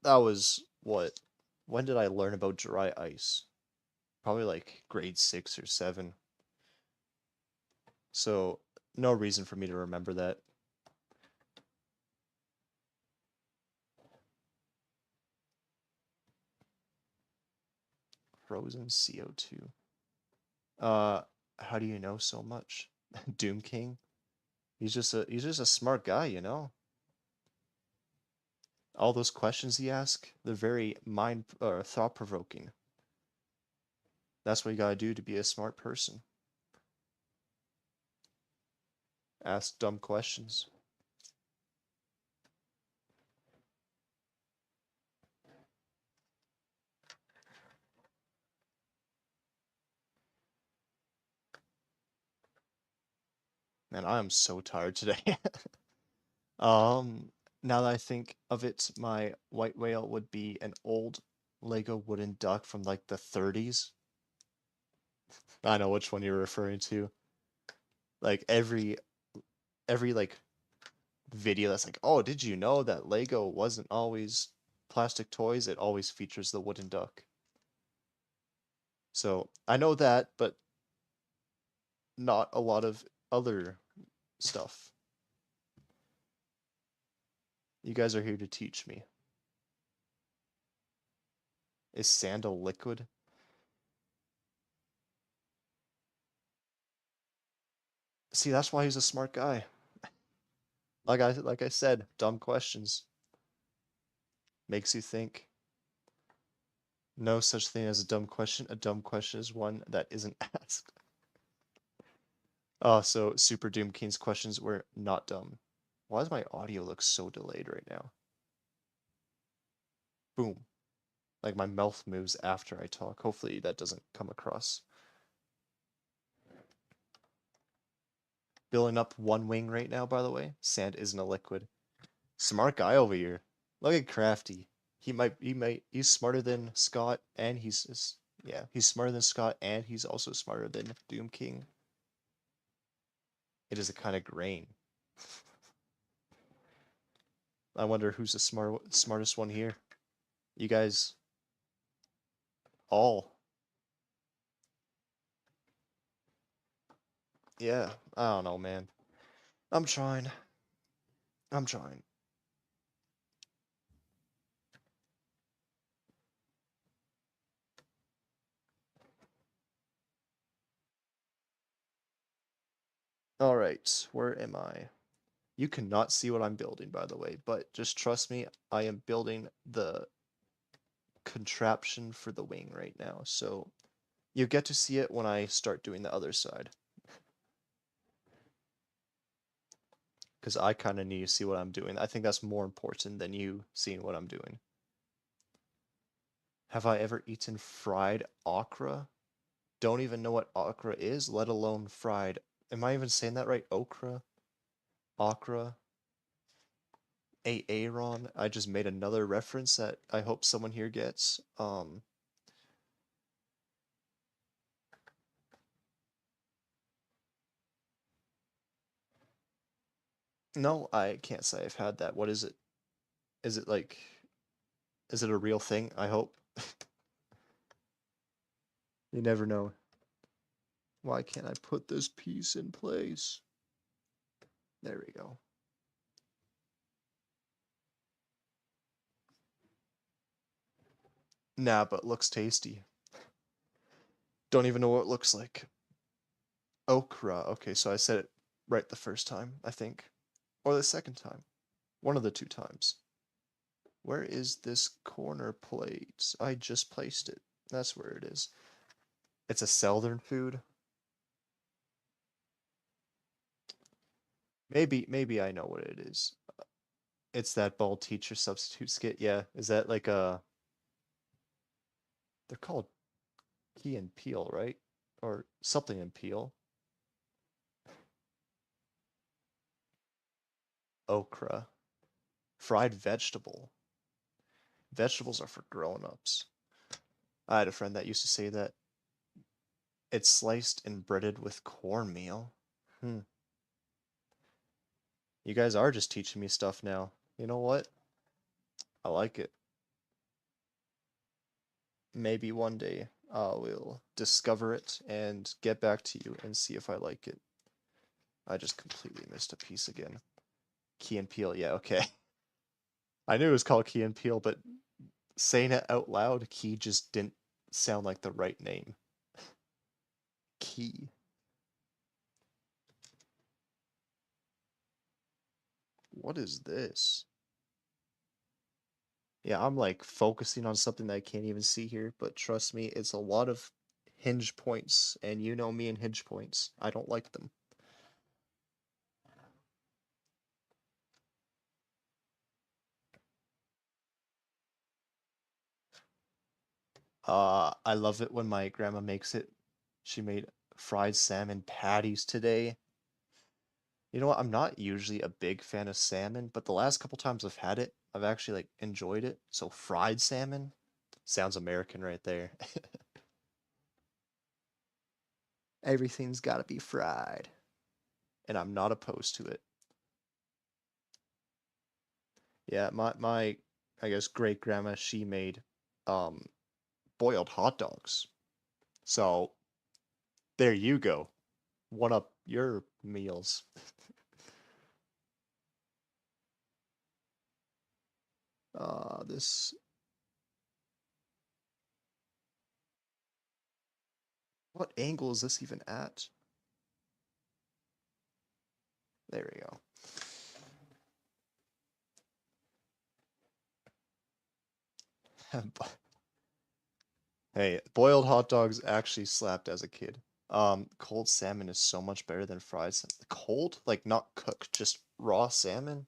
that was what? When did I learn about dry ice? Probably like grade 6 or 7. So, no reason for me to remember that. Frozen CO2. Uh, how do you know so much? Doom King? He's just a smart guy, you know? All those questions he asks, they're very mind or thought provoking. That's what you gotta do to be a smart person. Ask dumb questions. Man, I am so tired today. Um, Now that I think of it, my white whale would be an old Lego wooden duck from like the 30s. I know which one you're referring to. Like every like video that's like, oh, did you know that Lego wasn't always plastic toys? It always features the wooden duck. So I know that, but not a lot of other stuff. You guys are here to teach me. Is sand a liquid? See, that's why he's a smart guy. Like I said, dumb questions makes you think. No such thing as a dumb question. A dumb question is one that isn't asked. Oh, so Super Doom King's questions were not dumb. Why does my audio look so delayed right now? Boom. Like my mouth moves after I talk. Hopefully that doesn't come across. Building up one wing right now, by the way. Sand isn't a liquid. Smart guy over here. Look at Crafty. He's smarter than Scott, and yeah, he's smarter than Scott, and he's also smarter than Doom King. It is a kind of grain. I wonder who's the smartest one here. You guys all. Yeah, I don't know, man. I'm trying. I'm trying. All right, where am I? You cannot see what I'm building, by the way, but just trust me, I am building the contraption for the wing right now. So you get to see it when I start doing the other side. Because I kind of need to see what I'm doing. I think that's more important than you seeing what I'm doing. Have I ever eaten fried okra? Don't even know what okra is, let alone fried. Am I even saying that right? Okra? Okra? Aaron? I just made another reference that I hope someone here gets. No, I can't say I've had that. What is it? Is it like, is it a real thing? I hope. You never know. Why can't I put this piece in place? There we go. Nah, but looks tasty. Don't even know what it looks like. Okra. Okay, so I said it right the first time, I think. Or the second time. One of the two times. Where is this corner plate? I just placed it. That's where it is. It's a southern food. Maybe I know what it is. It's that bald teacher substitute skit. Yeah, is that like a? They're called Key and Peel, right? Or something in Peel. Okra. Fried vegetable. Vegetables are for grown-ups. I had a friend that used to say that it's sliced and breaded with cornmeal. Hmm. You guys are just teaching me stuff now. You know what? I like it. Maybe one day I will discover it and get back to you and see if I like it. I just completely missed a piece again. Key and Peel, yeah, okay. I knew it was called Key and Peel, but saying it out loud, Key just didn't sound like the right name. Key. What is this? Yeah, I'm like focusing on something that I can't even see here, but trust me, it's a lot of hinge points, and you know me and hinge points. I don't like them. I love it when my grandma makes it. She made fried salmon patties today. You know what? I'm not usually a big fan of salmon, but the last couple times I've had it, I've actually like enjoyed it. So fried salmon sounds American right there. Everything's got to be fried, and I'm not opposed to it. Yeah, my I guess great grandma she made um boiled hot dogs. So there you go. One up your meals. This what angle is this even at? There we go. Hey, boiled hot dogs actually slapped as a kid. Cold salmon is so much better than fried salmon. Cold? Like not cooked, just raw salmon?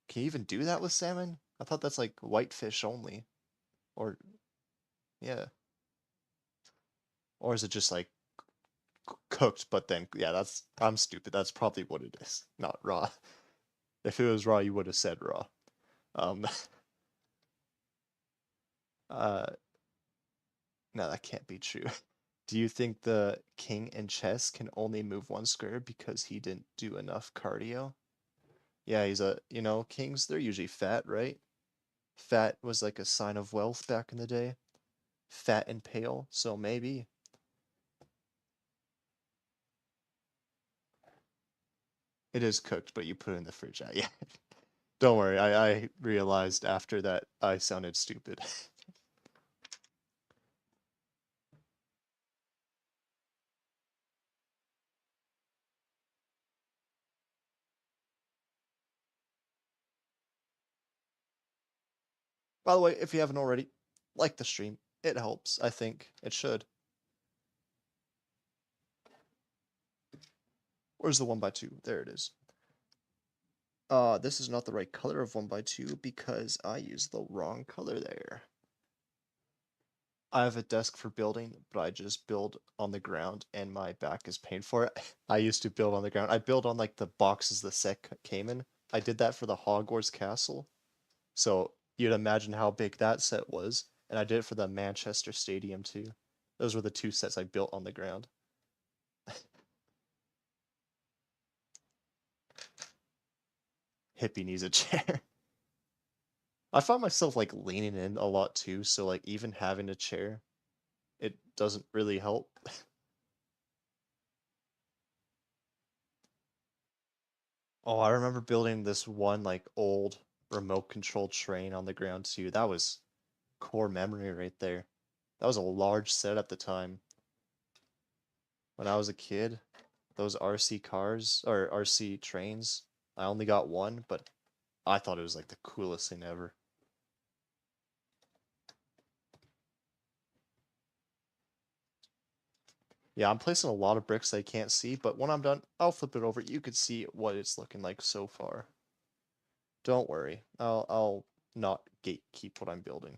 Can you even do that with salmon? I thought that's like whitefish only. Or yeah. Or is it just like cooked, but then yeah, that's I'm stupid. That's probably what it is. Not raw. If it was raw, you would have said raw. Um uh no, that can't be true. Do you think the king in chess can only move one square because he didn't do enough cardio? Yeah, he's kings, they're usually fat, right? Fat was like a sign of wealth back in the day. Fat and pale, so maybe. It is cooked, but you put it in the fridge. Yeah. Don't worry, I realized after that I sounded stupid. By the way, if you haven't already, like the stream. It helps, I think. It should. Where's the 1x2? There it is. This is not the right color of 1x2 because I used the wrong color there. I have a desk for building, but I just build on the ground and my back is pain for it. I used to build on the ground. I build on like the boxes the set came in. I did that for the Hogwarts castle. So you'd imagine how big that set was. And I did it for the Manchester Stadium too. Those were the two sets I built on the ground. Hippie needs a chair. I find myself like leaning in a lot too, so like even having a chair, it doesn't really help. Oh, I remember building this one like old remote control train on the ground too. That was core memory right there. That was a large set at the time. When I was a kid, those RC cars or RC trains, I only got one, but I thought it was like the coolest thing ever. Yeah, I'm placing a lot of bricks I can't see, but when I'm done, I'll flip it over. You could see what it's looking like so far. Don't worry. I'll not gatekeep what I'm building.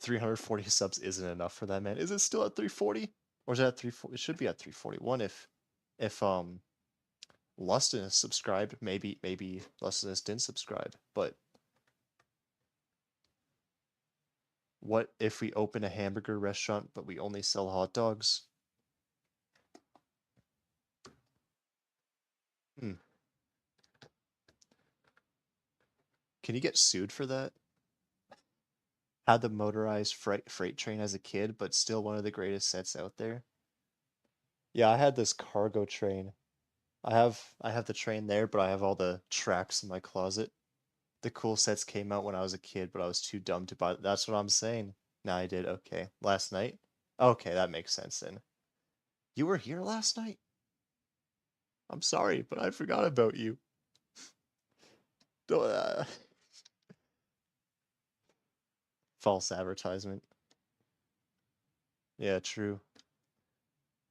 340 subs isn't enough for that, man. Is it still at 340? Or is it at 340? It should be at 341 if Lustinous subscribed. Maybe Lustinous didn't subscribe. But what if we open a hamburger restaurant but we only sell hot dogs? Hmm. Can you get sued for that? Had the motorized freight train as a kid, but still one of the greatest sets out there. Yeah, I had this cargo train. I have the train there, but I have all the tracks in my closet. The cool sets came out when I was a kid, but I was too dumb to buy. That's what I'm saying. Now I did. Okay. Last night? Okay, that makes sense then. You were here last night? I'm sorry, but I forgot about you. Don't- False advertisement. Yeah, true.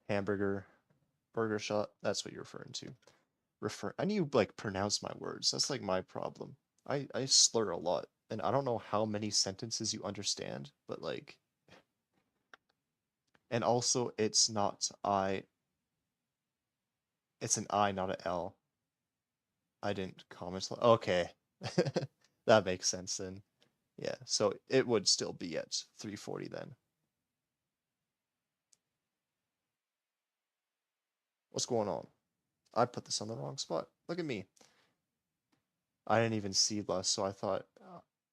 Hamburger, burger shot. That's what you're referring to. I need to like pronounce my words. That's like my problem. I slur a lot, and I don't know how many sentences you understand, but like, and also it's not I. It's an I, not an L. I didn't comment. Okay, that makes sense then. Yeah, so it would still be at 340 then. What's going on? I put this on the wrong spot. Look at me. I didn't even see less, so I thought,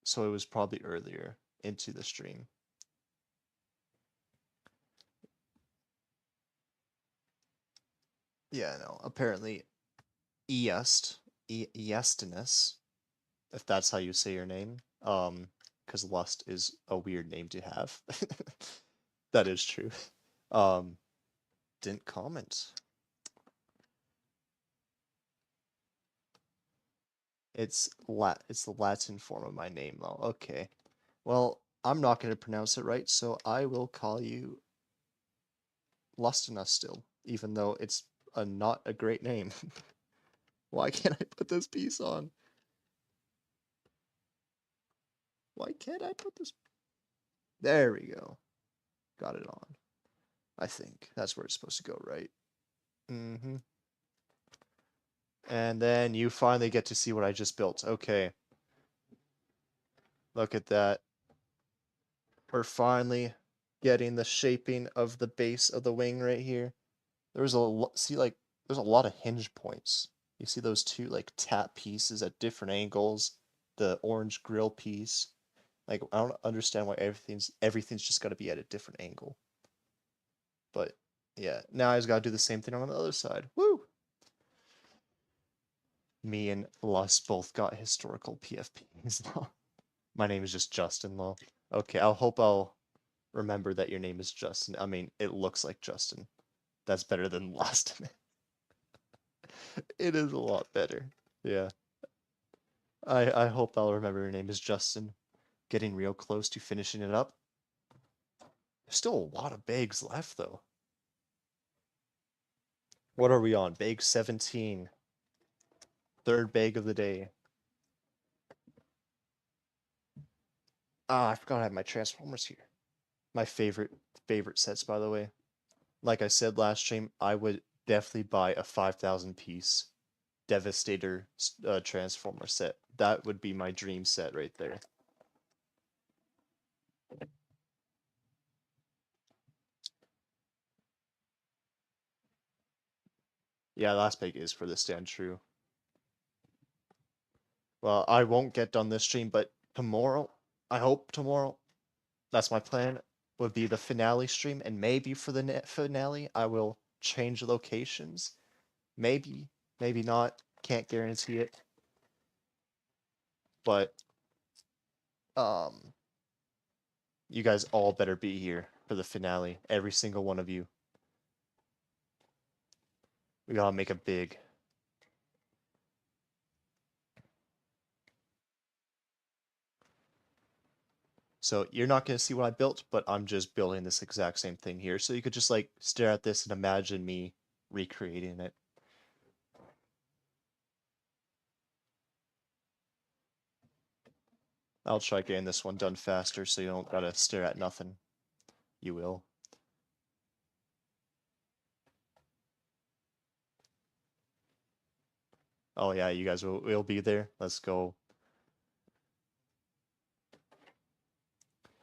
so it was probably earlier into the stream. Yeah, no. Apparently, Eestinus, if that's how you say your name, because Lust is a weird name to have. That is true. Um, didn't comment. It's the Latin form of my name though. Okay. Well, I'm not going to pronounce it right, so I will call you Lustinus still, even though it's not a great name. Why can't I put this piece on? Why can't I put this? There we go. Got it on. I think that's where it's supposed to go, right? Mm-hmm. And then you finally get to see what I just built. Okay. Look at that. We're finally getting the shaping of the base of the wing right here. There's see, like, there's a lot of hinge points. You see those two, like, tap pieces at different angles. The orange grill piece. Like, I don't understand why everything's just got to be at a different angle. But yeah, now I just gotta do the same thing on the other side. Woo! Me and Lus both got historical PFPs now. My name is just Justin, though. Okay, I'll remember that your name is Justin. I mean, it looks like Justin. That's better than last name. It is a lot better. Yeah. I hope I'll remember your name is Justin. Getting real close to finishing it up. There's still a lot of bags left, though. What are we on? Bag 17. Third bag of the day. Ah, I forgot I have my Transformers here. My favorite sets, by the way. Like I said last stream, I would definitely buy a 5,000 piece Devastator Transformer set. That would be my dream set right there. Yeah, last bag is for the stand true. Well, I won't get done this stream, but tomorrow, I hope tomorrow, that's my plan, would be the finale stream, and maybe for the finale, I will change locations. Maybe, maybe not. Can't guarantee it. But, you guys all better be here for the finale. Every single one of you. We gotta make it big. So you're not gonna see what I built, but I'm just building this exact same thing here. So you could just like stare at this and imagine me recreating it. I'll try getting this one done faster so you don't gotta stare at nothing. You will. Oh yeah, you guys will be there. Let's go.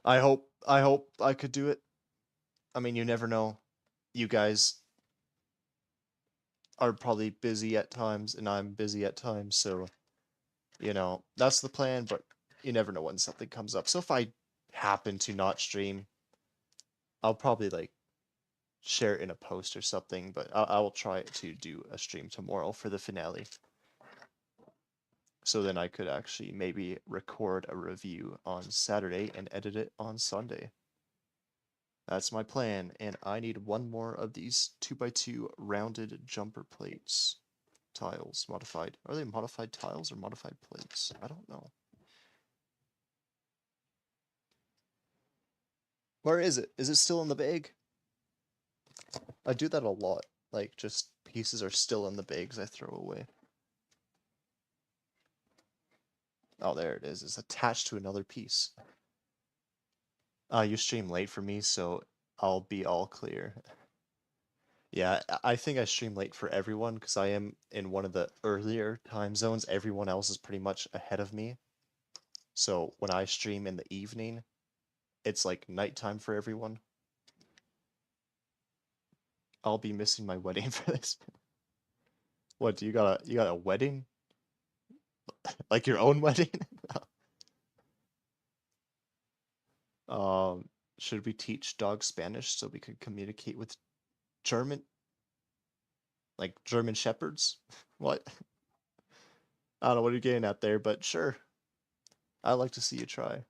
I hope I could do it. I mean, you never know. You guys are probably busy at times and I'm busy at times, so you know, that's the plan, but you never know when something comes up. So if I happen to not stream, I'll probably like share it in a post or something, but I will try to do a stream tomorrow for the finale. So then I could actually maybe record a review on Saturday and edit it on Sunday. That's my plan, and I need one more of these 2x2 rounded jumper plates. Tiles, modified. Are they modified tiles or modified plates? I don't know. Where is it? Is it still in the bag? I do that a lot. Like, just pieces are still in the bags I throw away. Oh, there it is. It's attached to another piece. You stream late for me, so I'll be all clear. Yeah, I think I stream late for everyone because I am in one of the earlier time zones. Everyone else is pretty much ahead of me. So when I stream in the evening, it's like nighttime for everyone. I'll be missing my wedding for this. What, do you got a wedding? Like your own wedding? Um, should we teach dogs Spanish so we could communicate with German, like German shepherds? What? I don't know what you're getting at there, but sure. I'd like to see you try.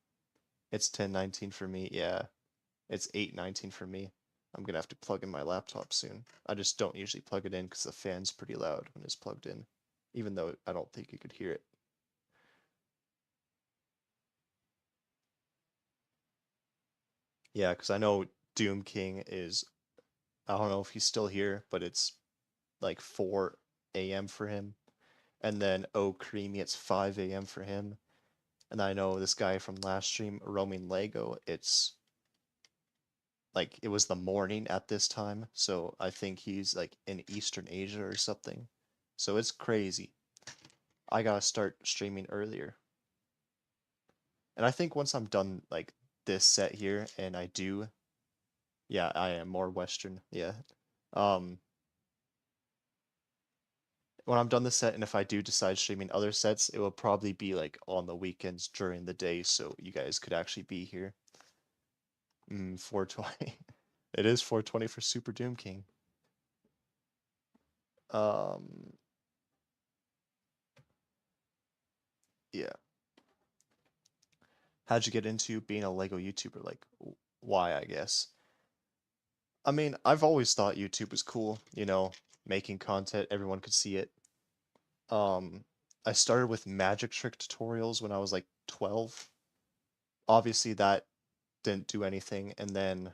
It's 10:19 for me. Yeah, it's 8:19 for me. I'm gonna have to plug in my laptop soon. I just don't usually plug it in because the fan's pretty loud when it's plugged in, even though I don't think you could hear it. Yeah, because I know Doom King is, I don't know if he's still here, but it's like 4 a.m. for him. And then Oh Creamy, it's 5 a.m. for him. And I know this guy from last stream, Roaming Lego, it's like it was the morning at this time, so I think he's like in Eastern Asia or something. So it's crazy. I gotta start streaming earlier. And I think once I'm done like this set here and I do, yeah, I am more Western, yeah. Um, when I'm done the set and if I do decide streaming other sets, it will probably be like on the weekends during the day, so you guys could actually be here. 420. It is 420 for Super Doom King. Um, yeah. How'd you get into being a Lego YouTuber? Like, why, I guess. I mean, I've always thought YouTube was cool, making content, everyone could see it. Um, I started with magic trick tutorials when I was like 12. Obviously, that didn't do anything, and then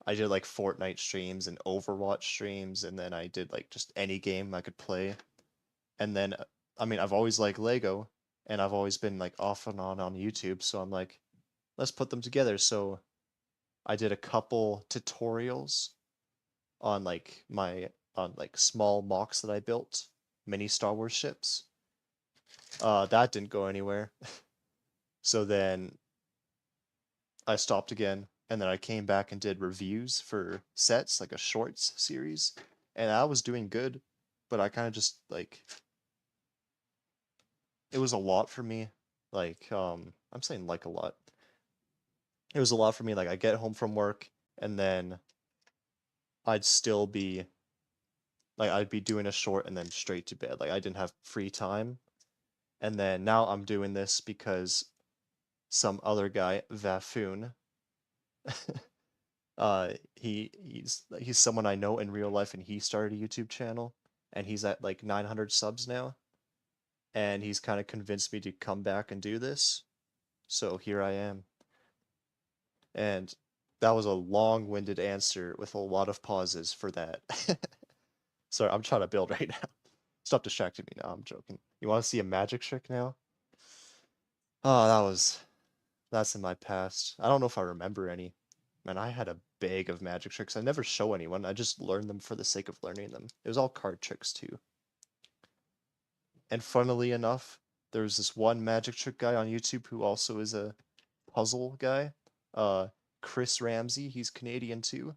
I did like Fortnite streams and Overwatch streams, and then I did like just any game I could play. And then, I mean, I've always liked Lego, and I've always been like off and on YouTube, so I'm like, let's put them together. So I did a couple tutorials on like small mocks that I built, mini Star Wars ships. That didn't go anywhere. So then I stopped again, and then I came back and did reviews for sets, like a shorts series, and I was doing good, but I kind of just like it was a lot for me. Like I'm saying like a lot. It was a lot for me. Like I get home from work and then I'd still be like I'd be doing a short and then straight to bed. Like I didn't have free time. And then now I'm doing this because some other guy, Vafoon, he's someone I know in real life and he started a YouTube channel and he's at like 900 subs now and he's kind of convinced me to come back and do this. So here I am. And that was a long-winded answer with a lot of pauses for that. Sorry, I'm trying to build right now. Stop distracting me now. I'm joking. You want to see a magic trick now? Oh, that's in my past. I don't know if I remember any. Man, I had a bag of magic tricks. I never show anyone. I just learned them for the sake of learning them. It was all card tricks too. And funnily enough, there's this one magic trick guy on YouTube who also is a puzzle guy. Uh, Chris Ramsey. He's Canadian too.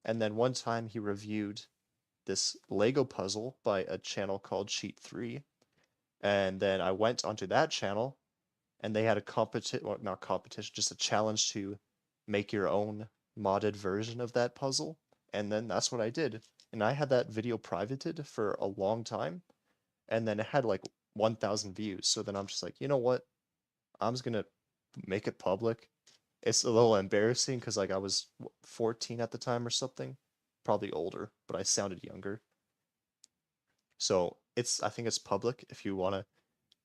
And then one time he reviewed this Lego puzzle by a channel called Cheat 3. And then I went onto that channel and they had a competition, well, not competition, just a challenge to make your own modded version of that puzzle. And then that's what I did. And I had that video privated for a long time. And then it had like 1,000 views. So then I'm just like, you know what? I'm just gonna make it public. It's a little embarrassing because like I was 14 at the time or something, probably older, but I sounded younger. So I think it's public if you want to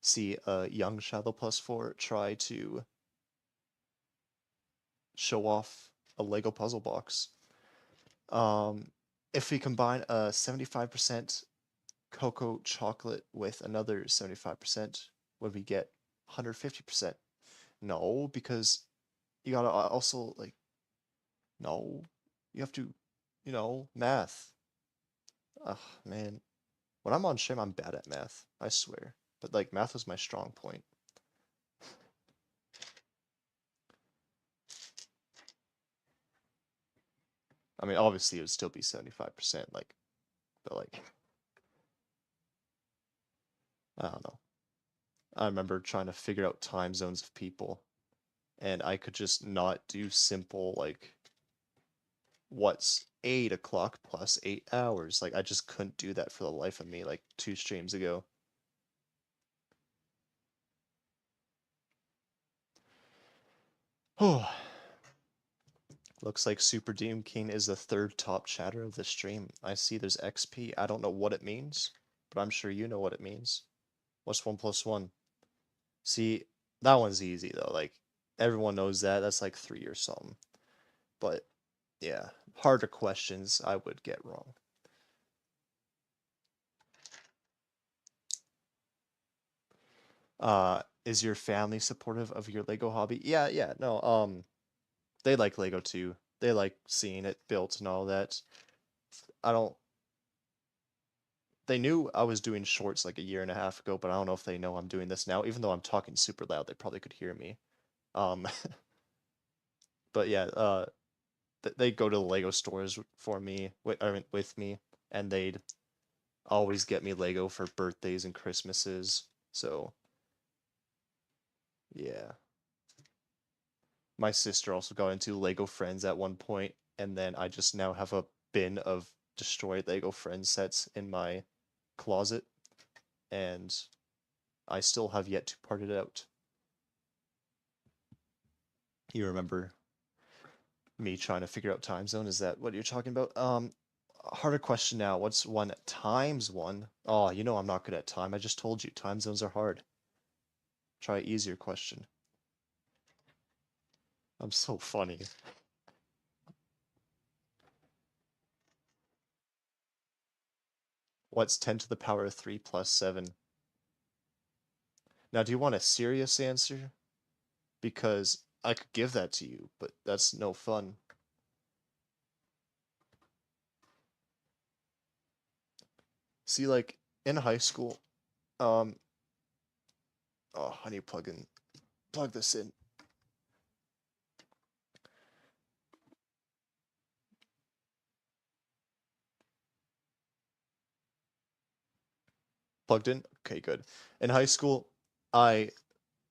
see a young Shadow Plus 4 try to show off a Lego puzzle box. Um, if we combine a 75% cocoa chocolate with another 75%, would we get 150%? No, because you gotta also like no, you have to, math. Ugh, man. When I'm on stream, I'm bad at math. I swear. But like math was my strong point. I mean, obviously it would still be 75%, like, but like, I don't know. I remember trying to figure out time zones of people, and I could just not do simple, like, what's 8 o'clock plus 8 hours? Like, I just couldn't do that for the life of me, like, 2 streams ago. Oh, looks like Super Doom King is the third top chatter of the stream. I see there's XP. I don't know what it means, but I'm sure you know what it means. What's 1 plus 1? See, that one's easy though. Like, everyone knows that. That's like 3 or something. But yeah, harder questions I would get wrong. Is your family supportive of your Lego hobby? Yeah, yeah, no, they like Lego too. They like seeing it built and all that. I don't They knew I was doing shorts like a year and a half ago, but I don't know if they know I'm doing this now. Even though I'm talking super loud, they probably could hear me. Um, but yeah, they go to the Lego stores for me, I mean, with me, and they'd always get me Lego for birthdays and Christmases. So yeah, my sister also got into Lego Friends at one point, and then I just now have a bin of destroyed Lego Friends sets in my closet, and I still have yet to part it out. You remember me trying to figure out time zone? Is that what you're talking about? Harder question now. What's 1 times 1? Oh, you know I'm not good at time. I just told you time zones are hard. Try an easier question. I'm so funny. What's 10 to the power of 3 plus 7? Now, do you want a serious answer? Because I could give that to you, but that's no fun. See, like, in high school, um, oh, I need to plug this in. Plugged in? Okay, good. In high school, I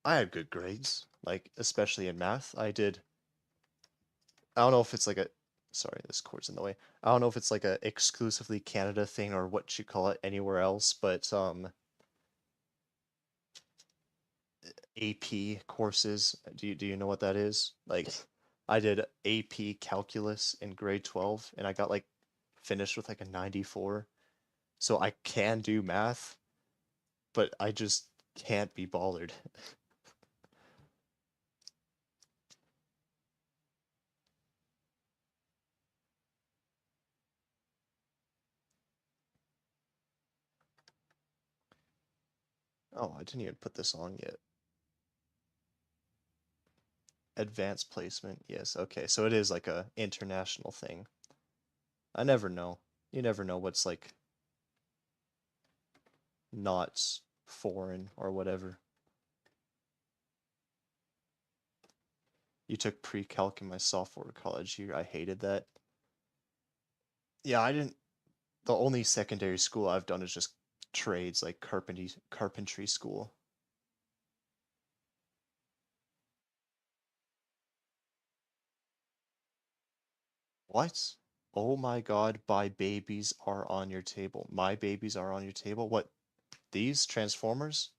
I had good grades, like especially in math. I don't know if it's like a sorry, this cord's in the way. I don't know if it's like a exclusively Canada thing or what you call it anywhere else, but AP courses. Do you know what that is? Like I did AP calculus in grade 12 and I got like finished with like a 94. So I can do math, but I just can't be bothered. Oh, I didn't even put this on yet. Advanced placement. Yes, okay. So it is like a international thing. I never know. You never know what's like not foreign or whatever. You took pre-calc in my sophomore college year. I hated that. Yeah, I didn't. The only secondary school I've done is just trades, like carpentry school. What? Oh my God, my babies are on your table. My babies are on your table. What? These Transformers?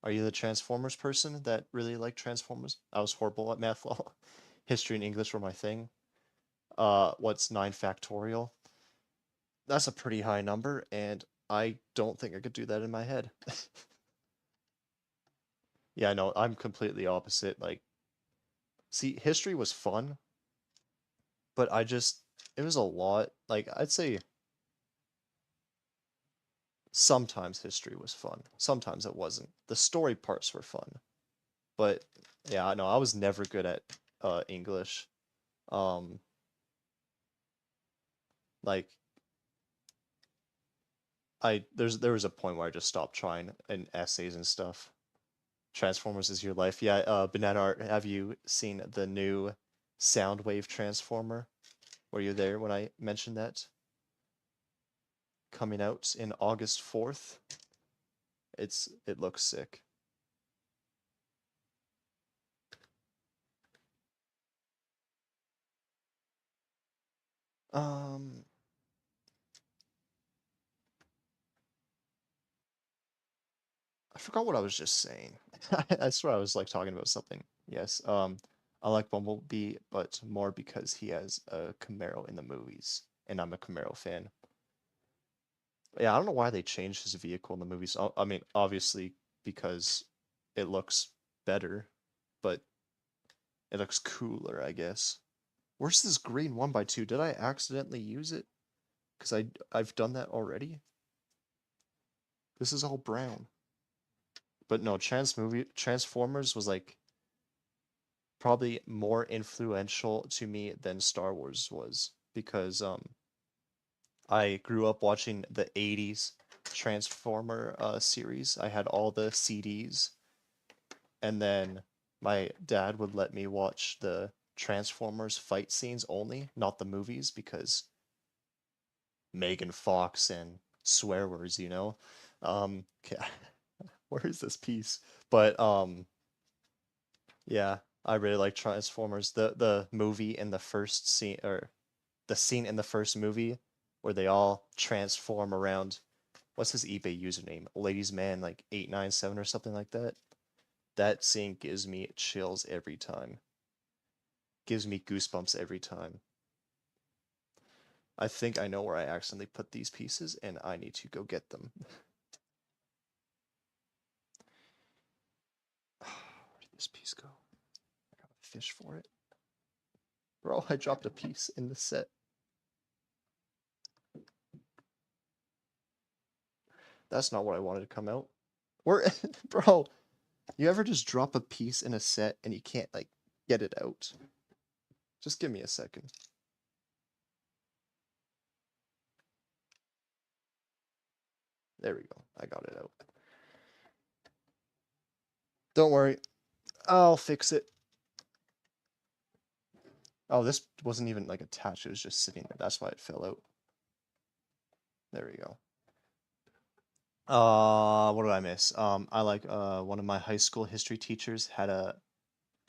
Are you the Transformers person that really liked Transformers? I was horrible at math law. History and English were my thing. What's 9 factorial? That's a pretty high number, and I don't think I could do that in my head. Yeah, no, I'm completely opposite. Like, see, history was fun, but it was a lot. Like, I'd say sometimes history was fun, sometimes it wasn't. The story parts were fun, but yeah, no, I was never good at English. Um, like, there was a point where I just stopped trying in essays and stuff. Transformers is your life. Yeah, Banana Art, have you seen the new Soundwave Transformer? Were you there when I mentioned that? Coming out in August 4th. It looks sick. Um, I forgot what I was just saying. I swear I was like talking about something. Yes. I like Bumblebee, but more because he has a Camaro in the movies, and I'm a Camaro fan. Yeah, I don't know why they changed his vehicle in the movies. I mean, obviously because it looks better, but it looks cooler, I guess. Where's this green 1x2? Did I accidentally use it? Because I've done that already. This is all brown. But no, Transformers was like probably more influential to me than Star Wars was because I grew up watching the 80s Transformer series. I had all the CDs, and then my dad would let me watch the Transformers fight scenes only, not the movies, because Megan Fox and swear words, you know. Okay, where is this piece? But yeah, I really like Transformers. The movie in the first scene, or the scene in the first movie where they all transform around. What's his eBay username? Ladies Man like 897 or something like that. That scene gives me chills every time. Gives me goosebumps every time. I think I know where I accidentally put these pieces and I need to go get them. Where did this piece go? I got a fish for it. Bro, I dropped a piece in the set. That's not what I wanted to come out. Where, bro, you ever just drop a piece in a set and you can't, like, get it out? Just give me a second. There we go. I got it out. Don't worry. I'll fix it. Oh, this wasn't even, like, attached. It was just sitting there. That's why it fell out. There we go. What did I miss? I like, one of my high school history teachers had a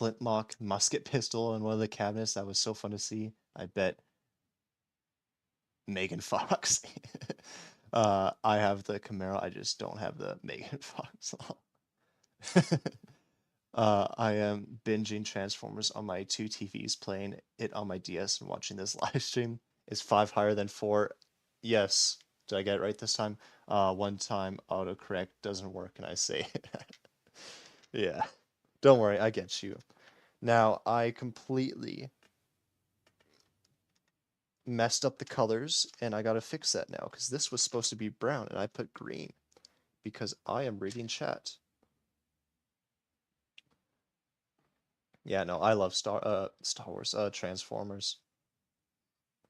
flintlock musket pistol in one of the cabinets. That was so fun to see. I bet Megan Fox. I have the Camaro. I just don't have the Megan Fox. I am binging Transformers on my two TVs, playing it on my DS and watching this live stream. Is 5 higher than 4? Yes. Did I get it right this time? One time autocorrect doesn't work and I say yeah. Don't worry, I get you. Now, I completely messed up the colors and I gotta fix that now because this was supposed to be brown and I put green because I am reading chat. Yeah, no, I love Star Wars, Transformers.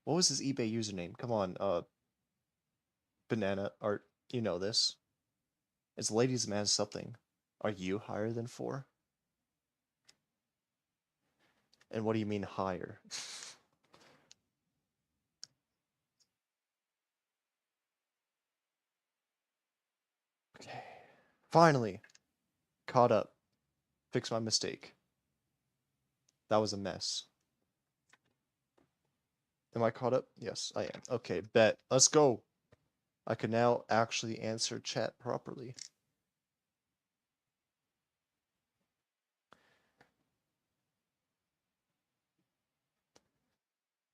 What was his eBay username? Come on, Banana Art, you know this. It's Ladies Man something. Are you higher than 4? And what do you mean higher? Okay. Finally, caught up. Fix my mistake. That was a mess. Am I caught up? Yes, I am. Okay, bet. Let's go. I can now actually answer chat properly.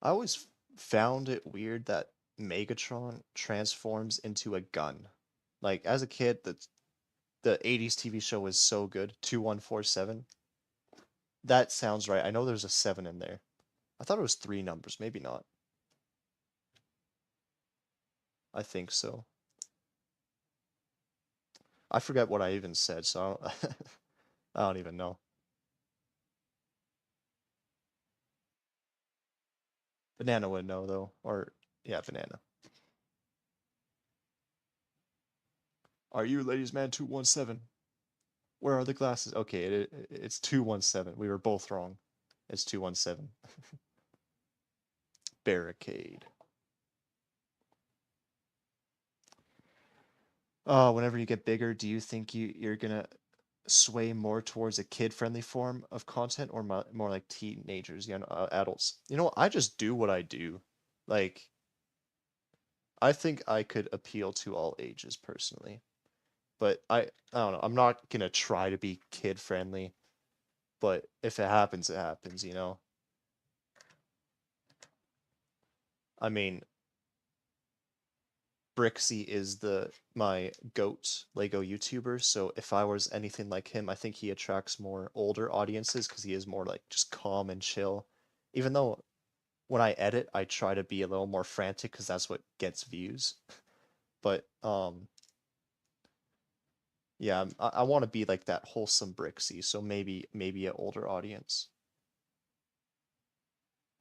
I always found it weird that Megatron transforms into a gun. Like as a kid, the 80s TV show was so good. 2147. That sounds right. I know there's a 7 in there. I thought it was 3 numbers, maybe not. I think so. I forget what I even said, so I don't, I don't even know. Banana would know though, or yeah, Banana. Are you ladies man 217? Where are the glasses? Okay, it's 217. We were both wrong. It's 217. barricade. Whenever you get bigger, do you think you're gonna sway more towards a kid-friendly form of content or more like teenagers, adults? You know, I just do what I do. Like, I think I could appeal to all ages personally, but I don't know. I'm not gonna try to be kid-friendly, but if it happens, it happens, you know? I mean, Brixie is the my goat Lego YouTuber, so if I was anything like him, I think he attracts more older audiences because he is more like just calm and chill. Even though when I edit, I try to be a little more frantic because that's what gets views. But yeah, I want to be like that wholesome Brixie, so maybe an older audience.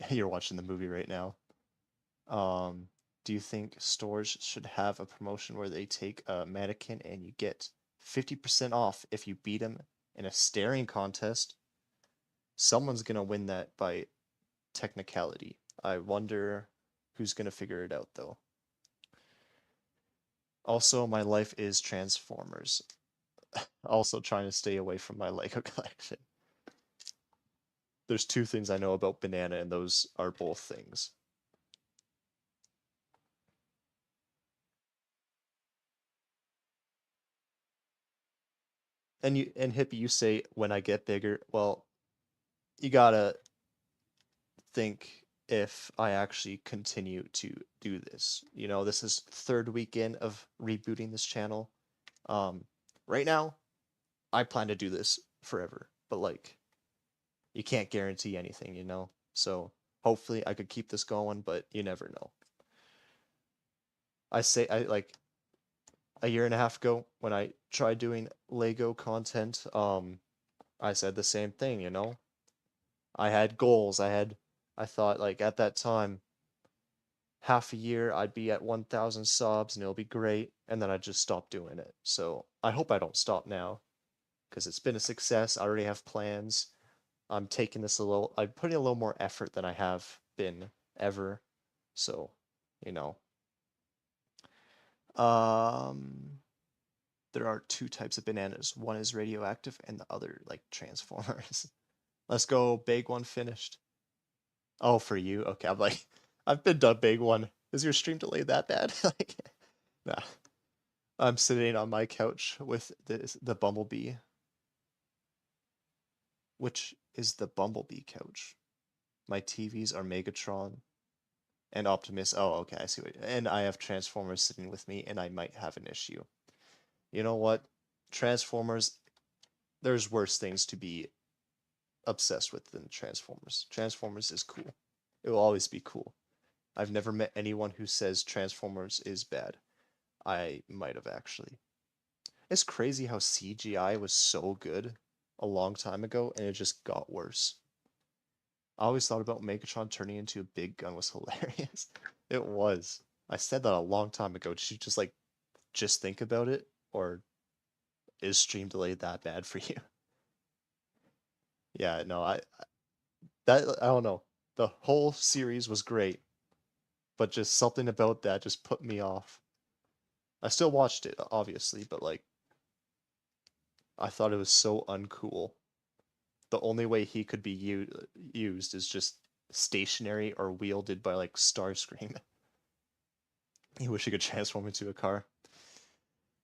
You're watching the movie right now. Um, do you think stores should have a promotion where they take a mannequin and you get 50% off if you beat him in a staring contest? Someone's gonna win that by technicality. I wonder who's gonna figure it out though. Also, my life is Transformers. Also trying to stay away from my Lego collection. There's two things I know about Banana, and those are both things. And Hippie, you say when I get bigger. Well, you gotta think if I actually continue to do this. You know, this is third weekend of rebooting this channel. Um, right now, I plan to do this forever, but like you can't guarantee anything, you know? So hopefully I could keep this going, but you never know. I like a year and a half ago when I tried doing Lego content, I said the same thing, you know? I had goals. I thought like at that time half a year I'd be at 1,000 subs and it'll be great, and then I just stopped doing it. So I hope I don't stop now because it's been a success. I already have plans. I'm putting a little more effort than I have been ever. So, you know. Um, there are two types of bananas. One is radioactive and the other like Transformers. Let's go, big one finished. Oh, for you? Okay, I'm like, I've been done big one. Is your stream delay that bad? Like, nah. I'm sitting on my couch with the Bumblebee, which is the Bumblebee couch. My TVs are Megatron and Optimus. Oh, okay, I see what. And I have Transformers sitting with me, and I might have an issue. You know what? Transformers. There's worse things to be obsessed with than Transformers. Transformers is cool. It will always be cool. I've never met anyone who says Transformers is bad. I might have actually. It's crazy how CGI was so good a long time ago and it just got worse. I always thought about Megatron turning into a big gun was hilarious. It was. I said that a long time ago. Did you just like just think about it? Or is stream delay that bad for you? Yeah, no, I don't know. The whole series was great, but just something about that just put me off. I still watched it, obviously, but like I thought it was so uncool. The only way he could be used is just stationary or wielded by like Starscream. You wish he could transform into a car.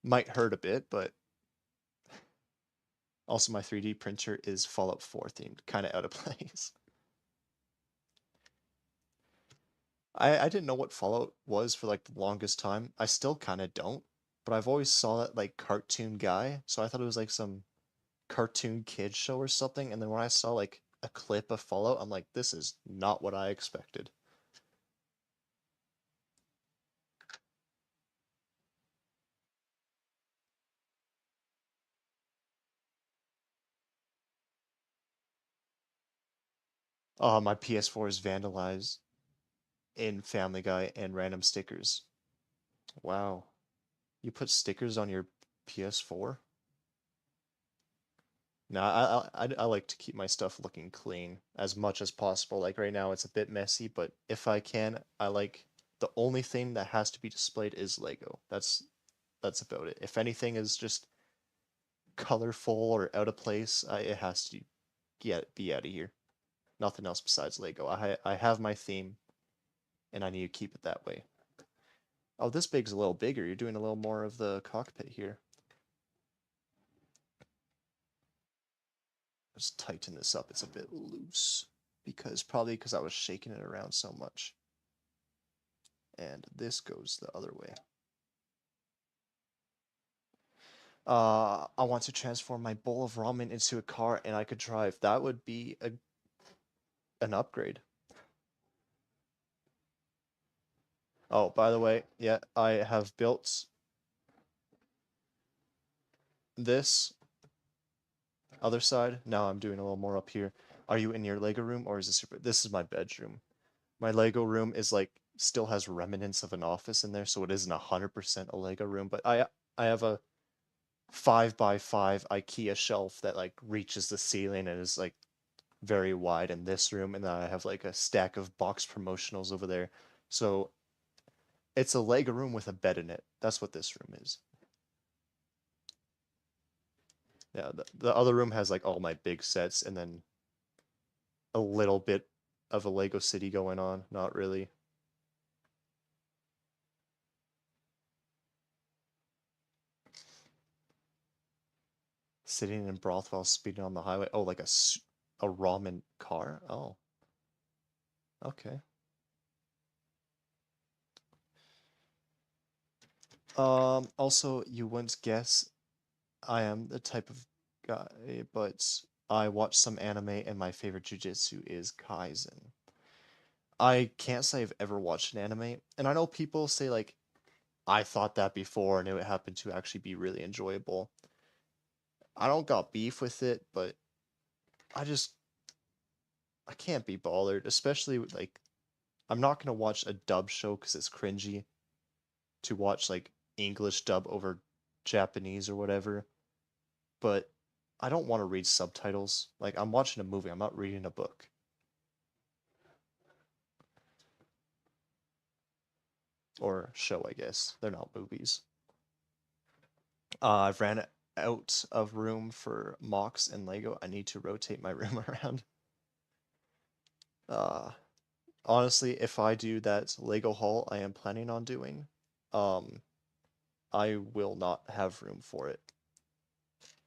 Might hurt a bit, but also my 3D printer is Fallout 4 themed, kind of out of place. I didn't know what Fallout was for like the longest time. I still kind of don't, but I've always saw that like cartoon guy, so I thought it was like some cartoon kid show or something. And then when I saw like a clip of Fallout, I'm like, this is not what I expected. My PS4 is vandalized in Family Guy and random stickers. Wow. You put stickers on your PS4? No, I like to keep my stuff looking clean as much as possible. Like right now, it's a bit messy, but if I can, I like the only thing that has to be displayed is Lego. That's about it. If anything is just colorful or out of place, it has to be out of here. Nothing else besides Lego. I have my theme, and I need to keep it that way. Oh, this big's a little bigger. You're doing a little more of the cockpit here. Let's tighten this up. It's a bit loose probably because I was shaking it around so much. And this goes the other way. I want to transform my bowl of ramen into a car and I could drive. That would be an upgrade. Oh, by the way, yeah, I have built this other side. Now I'm doing a little more up here. Are you in your Lego room or is this is my bedroom? My Lego room is like still has remnants of an office in there, so it isn't 100% a Lego room, but I have a 5 by 5 IKEA shelf that like reaches the ceiling and is like very wide in this room, and then I have like a stack of box promotionals over there. So it's a Lego room with a bed in it. That's what this room is. Yeah, the other room has like all my big sets and then a little bit of a Lego city going on. Not really. Sitting in broth while speeding on the highway. Oh, like a ramen car? Oh, okay. Also, you wouldn't guess I am the type of guy, but I watch some anime and my favorite jujitsu is Kaizen. I can't say I've ever watched an anime, and I know people say like I thought that before and it happened to actually be really enjoyable. I don't got beef with it, but I just I can't be bothered, especially with, like I'm not gonna watch a dub show because it's cringy to watch like English dub over Japanese or whatever. But I don't want to read subtitles. Like I'm watching a movie, I'm not reading a book. Or show, I guess. They're not movies. I've ran out of room for mocks and Lego. I need to rotate my room around. Uh, Honestly, if I do that Lego haul I am planning on doing, um, I will not have room for it.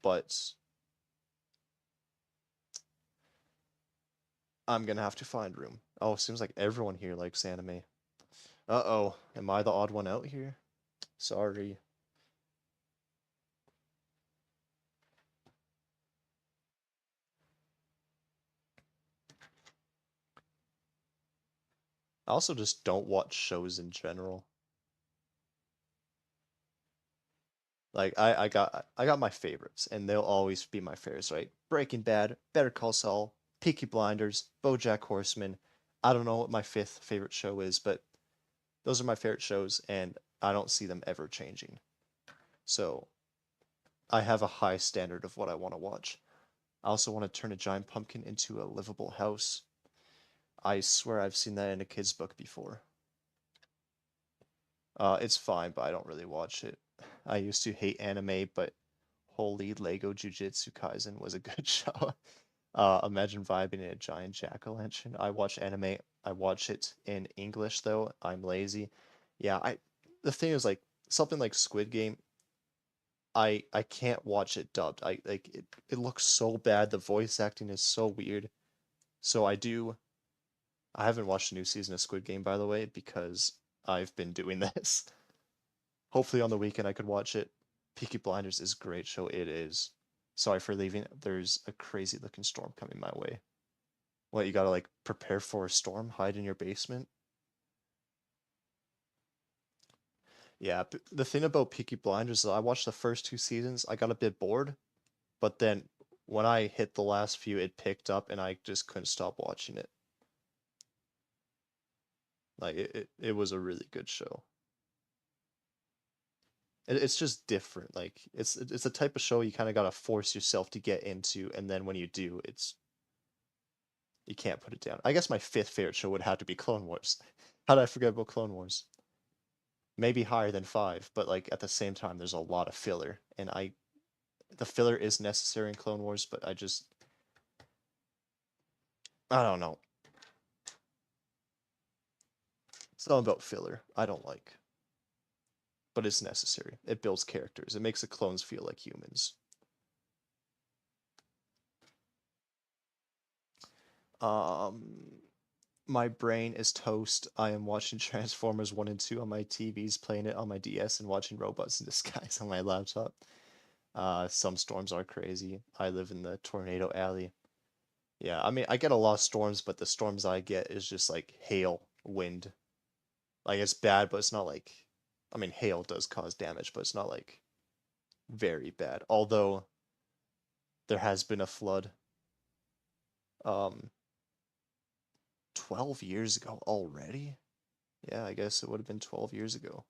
But I'm gonna have to find room. Oh, seems like everyone here likes anime. Uh-oh, am I the odd one out here? Sorry. I also just don't watch shows in general. Like I got my favorites, and they'll always be my favorites, right? Breaking Bad, Better Call Saul, Peaky Blinders, BoJack Horseman. I don't know what my fifth favorite show is, but those are my favorite shows, and I don't see them ever changing. So I have a high standard of what I want to watch. I also want to turn a giant pumpkin into a livable house. I swear I've seen that in a kid's book before. It's fine, but I don't really watch it. I used to hate anime, but holy Lego Jujutsu Kaisen was a good show. Imagine vibing in a giant jack-o'-lantern. I watch anime. I watch it in English though. I'm lazy. Yeah, the thing is like something like Squid Game, I can't watch it dubbed. It looks so bad. The voice acting is so weird. So I haven't watched a new season of Squid Game by the way because I've been doing this. Hopefully on the weekend I could watch it. Peaky Blinders is a great show. It is. Sorry for leaving. There's a crazy looking storm coming my way. What, you gotta like prepare for a storm, hide in your basement? Yeah, the thing about Peaky Blinders is I watched the first two seasons, I got a bit bored, but then when I hit the last few, it picked up and I just couldn't stop watching it. Like it was a really good show. It's just different. Like it's a type of show you kind of gotta force yourself to get into, and then when you do, it's you can't put it down. I guess my fifth favorite show would have to be Clone Wars. How did I forget about Clone Wars? Maybe higher than five, but like at the same time, there's a lot of filler, and the filler is necessary in Clone Wars, but I don't know. Something about filler I don't like, but it's necessary. It builds characters. It makes the clones feel like humans. Um, my brain is toast. I am watching Transformers 1 and 2 on my TVs, playing it on my DS, and watching Robots in Disguise on my laptop. Some storms are crazy. I live in the tornado alley. Yeah, I mean, I get a lot of storms, but the storms I get is just like hail, wind. Like it's bad, but it's not like, I mean, hail does cause damage, but it's not like very bad. Although there has been a flood, um, 12 years ago already. Yeah, I guess it would have been 12 years ago.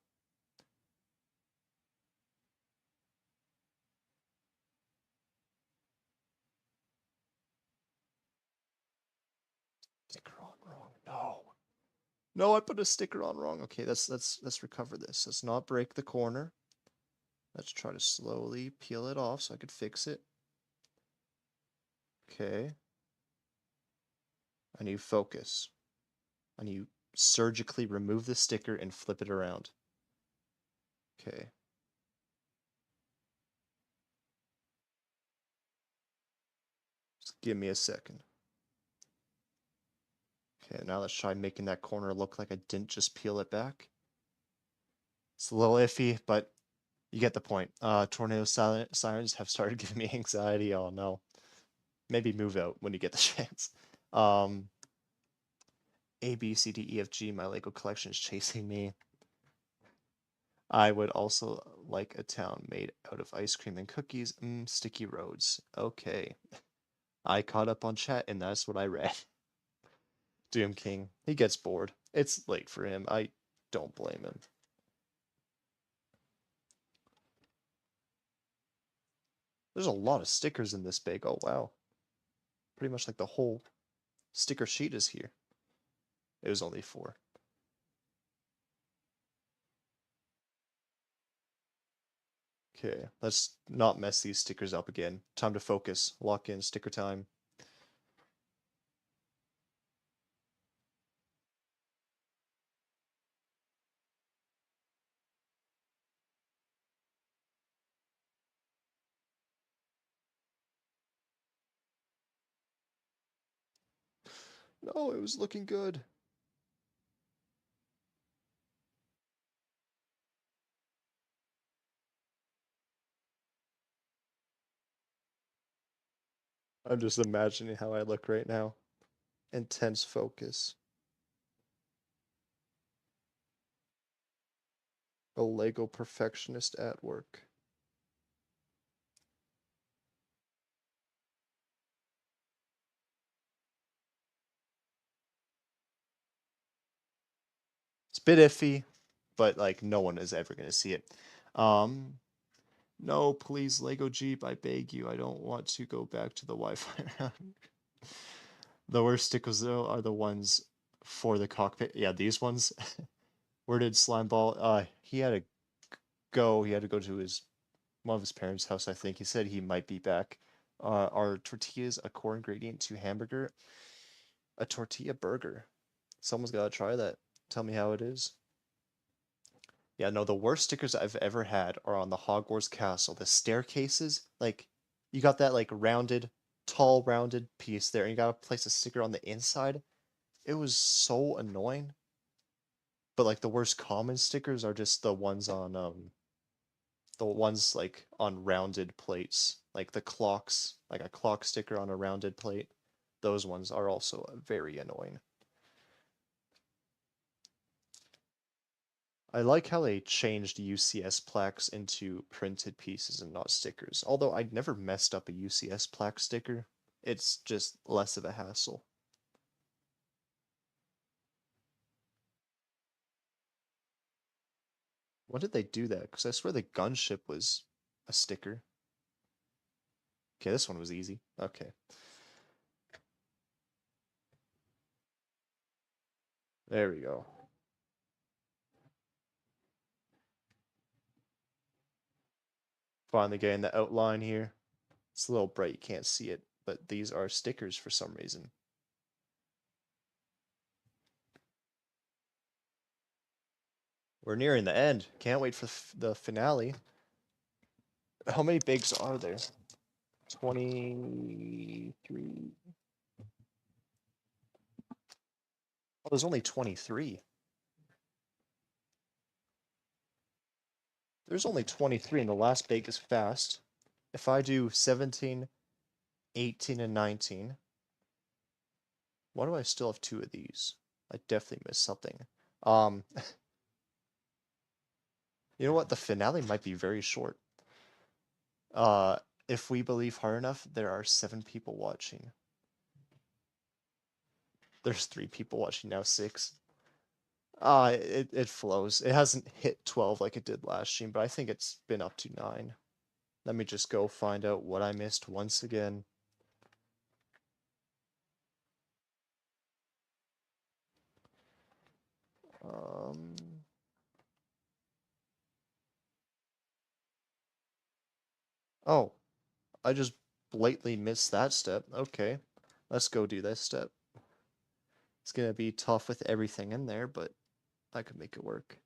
Sticker on wrong. No. No, I put a sticker on wrong. Okay, let's recover this. Let's not break the corner. Let's try to slowly peel it off so I could fix it. Okay. I need focus. I need surgically remove the sticker and flip it around. Okay. Just give me a second. Okay, now let's try making that corner look like I didn't just peel it back. It's a little iffy, but you get the point. Tornado sirens have started giving me anxiety. Oh no. Maybe move out when you get the chance. Um, A, B, C, D, E, F, G, my Lego collection is chasing me. I would also like a town made out of ice cream and cookies. Sticky roads. Okay. I caught up on chat and that's what I read. Doom King. He gets bored. It's late for him. I don't blame him. There's a lot of stickers in this bag. Oh wow. Pretty much like the whole sticker sheet is here. It was only four. Okay, let's not mess these stickers up again. Time to focus. Lock in sticker time. No, it was looking good. I'm just imagining how I look right now. Intense focus. A Lego perfectionist at work. It's a bit iffy, but like no one is ever gonna see it. Um, no, please, Lego Jeep, I beg you. I don't want to go back to the Wi-Fi. The worst stickers though are the ones for the cockpit. Yeah, these ones. Where did Slimeball? He had to go. He had to go to his one of his parents' house, I think. He said he might be back. Are tortillas a core ingredient to hamburger? A tortilla burger. Someone's got to try that. Tell me how it is. Yeah, no, the worst stickers I've ever had are on the Hogwarts castle. The staircases, like, you got that, like, rounded, tall, rounded piece there, and you gotta place a sticker on the inside. It was so annoying. But, like, the worst common stickers are just the ones, like, on rounded plates. Like the clocks, like a clock sticker on a rounded plate. Those ones are also very annoying. I like how they changed UCS plaques into printed pieces and not stickers. Although I'd never messed up a UCS plaque sticker. It's just less of a hassle. When did they do that? Because I swear the gunship was a sticker. Okay, this one was easy. Okay. There we go. Finally getting the outline here. It's a little bright, you can't see it, but these are stickers for some reason. We're nearing the end. Can't wait for the finale. How many bigs are there? 23. Oh, there's only 23. There's only 23, and the last big is fast. If I do 17, 18, and 19, why do I still have two of these? I definitely missed something. Um, you know what? The finale might be very short. Uh, if we believe hard enough, there are 7 people watching. There's 3 people watching now, 6. It flows. It hasn't hit 12 like it did last stream, but I think it's been up to 9. Let me just go find out what I missed once again. Um, oh, I just blatantly missed that step. Okay, let's go do this step. It's gonna be tough with everything in there, but I could make it work.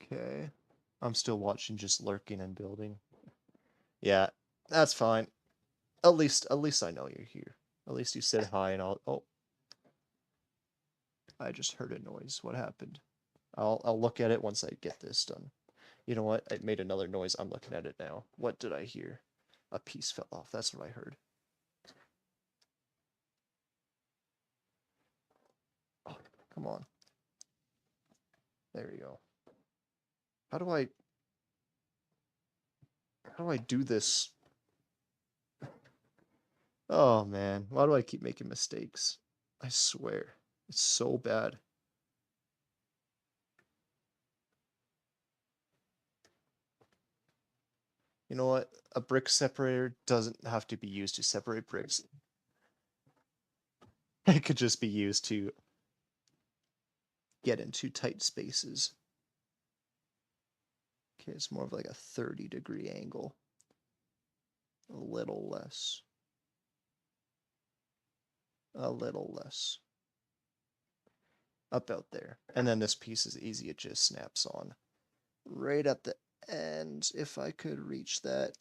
Okay, I'm still watching, just lurking and building. Yeah, that's fine. At least I know you're here. At least you said hi and all. Oh, I just heard a noise. What happened? I'll look at it once I get this done. You know what? It made another noise. I'm looking at it now. What did I hear? A piece fell off. That's what I heard. Oh, come on. There we go. How do I do this? Oh man, why do I keep making mistakes? I swear. It's so bad. You know what? A brick separator doesn't have to be used to separate bricks. It could just be used to get into tight spaces. Okay, it's more of like a 30-degree angle. A little less. A little less. About there. And then this piece is easy, it just snaps on. Right at the end, if I could reach that.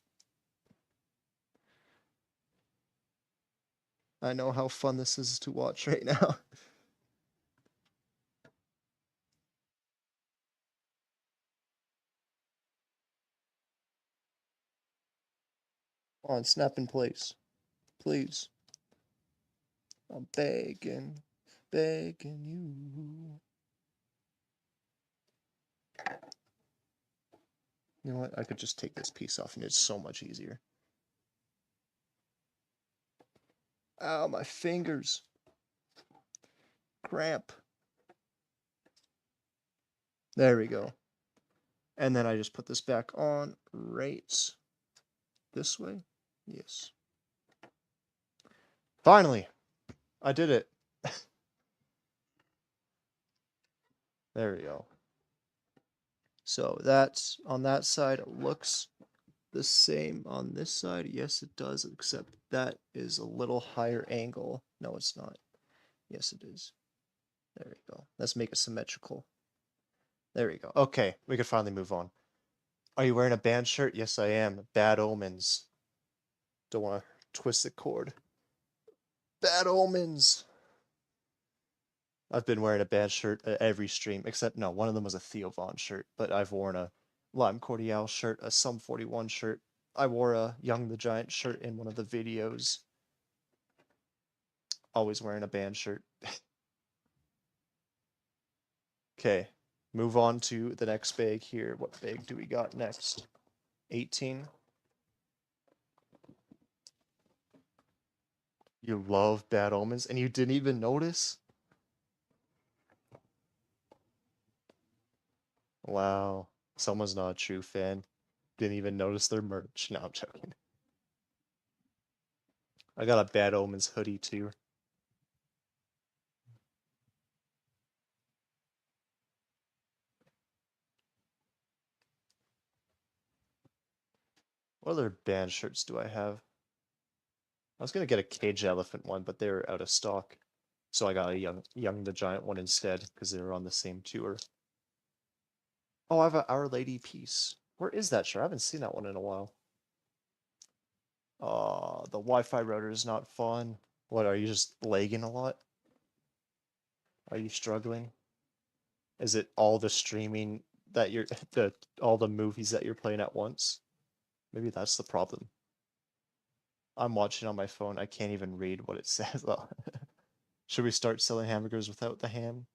I know how fun this is to watch right now. Come on, snap in place. Please. I'm begging, begging you. You know what? I could just take this piece off and it's so much easier. Ow, my fingers. Cramp. There we go. And then I just put this back on right this way. Yes. Finally, I did it. There we go. So that's on that side. It looks the same on this side. Yes, it does, except that is a little higher angle. No, it's not. Yes, it is. There we go. Let's make it symmetrical. There we go. Okay, we can finally move on. Are you wearing a band shirt? Yes, I am. Bad Omens. Don't want to twist the cord. Bad Omens. I've been wearing a band shirt at every stream, except no, one of them was a Theo Von shirt, but I've worn a Lime Cordial shirt, a Sum 41 shirt. I wore a Young the Giant shirt in one of the videos. Always wearing a band shirt. Okay, move on to the next bag here. What bag do we got next? 18. You love Bad Omens and you didn't even notice? Wow. Someone's not a true fan. Didn't even notice their merch. No, I'm joking. I got a Bad Omens hoodie too. What other band shirts do I have? I was gonna get a Cage Elephant one, but they're out of stock. So I got a Young the Giant one instead, because they were on the same tour. Oh, I have a Our Lady piece. Where is that shirt? I haven't seen that one in a while. The Wi-Fi router is not fun. What, are you just lagging a lot? Are you struggling? Is it all the streaming that you're the all the movies that you're playing at once? Maybe that's the problem. I'm watching on my phone. I can't even read what it says. Should we start selling hamburgers without the ham?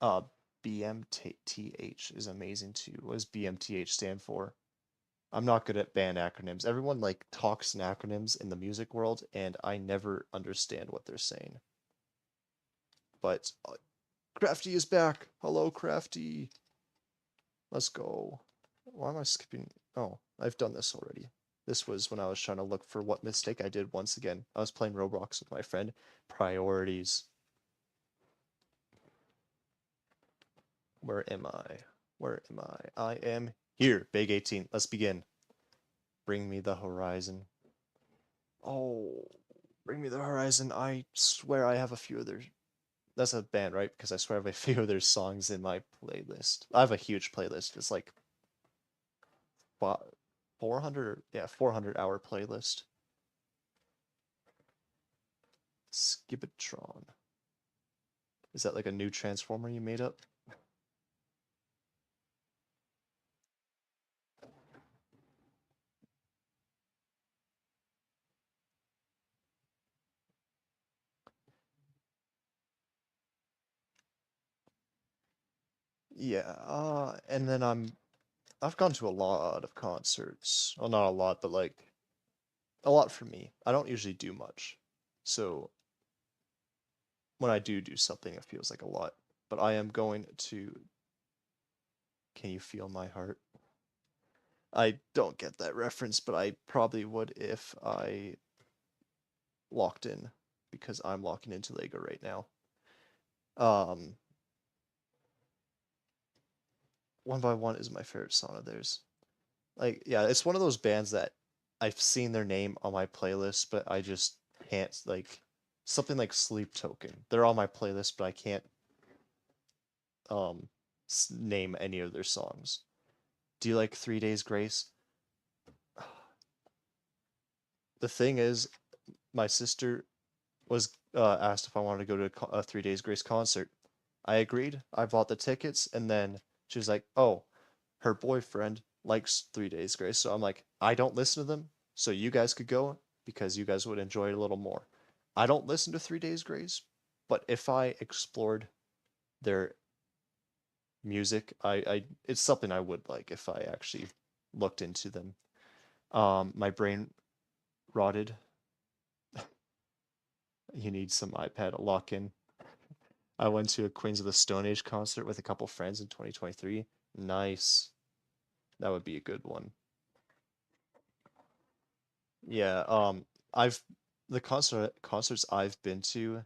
Uh, BMTH is amazing too. What does BMTH stand for? I'm not good at band acronyms. Everyone like talks in acronyms in the music world, and I never understand what they're saying. But Crafty is back. Hello, Crafty. Let's go. Why am I skipping? Oh, I've done this already. This was when I was trying to look for what mistake I did once again. I was playing Roblox with my friend. Priorities. Where am I? Where am I? I am here. Big 18. Let's begin. Bring me the horizon. Oh, bring me the horizon. I swear I have a few of their. That's a band, right? Because I swear I have a few of their songs in my playlist. I have a huge playlist. It's like 400, yeah, 400-hour playlist. Skibitron. Is that like a new transformer you made up? Yeah, and then I've gone to a lot of concerts. Well, not a lot, but like a lot for me. I don't usually do much. So when I do something, it feels like a lot. But I am going to Can You Feel My Heart? I don't get that reference, but I probably would if I locked in because I'm locking into Lego right now. Um, One by One is my favorite song of theirs. Like, yeah, it's one of those bands that I've seen their name on my playlist, but I just can't like something like Sleep Token. They're on my playlist, but I can't um name any of their songs. Do you like 3 Days Grace? The thing is, my sister was asked if I wanted to go to a 3 Days Grace concert. I agreed. I bought the tickets, and then she was like, "Oh, her boyfriend likes 3 Days Grace," so I'm like, "I don't listen to them, so you guys could go because you guys would enjoy it a little more." I don't listen to 3 Days Grace, but if I explored their music, I it's something I would like if I actually looked into them. My brain rotted. You need some iPad lock in. I went to a Queens of the Stone Age concert with a couple friends in 2023. Nice. That would be a good one. Yeah, I've the concerts I've been to,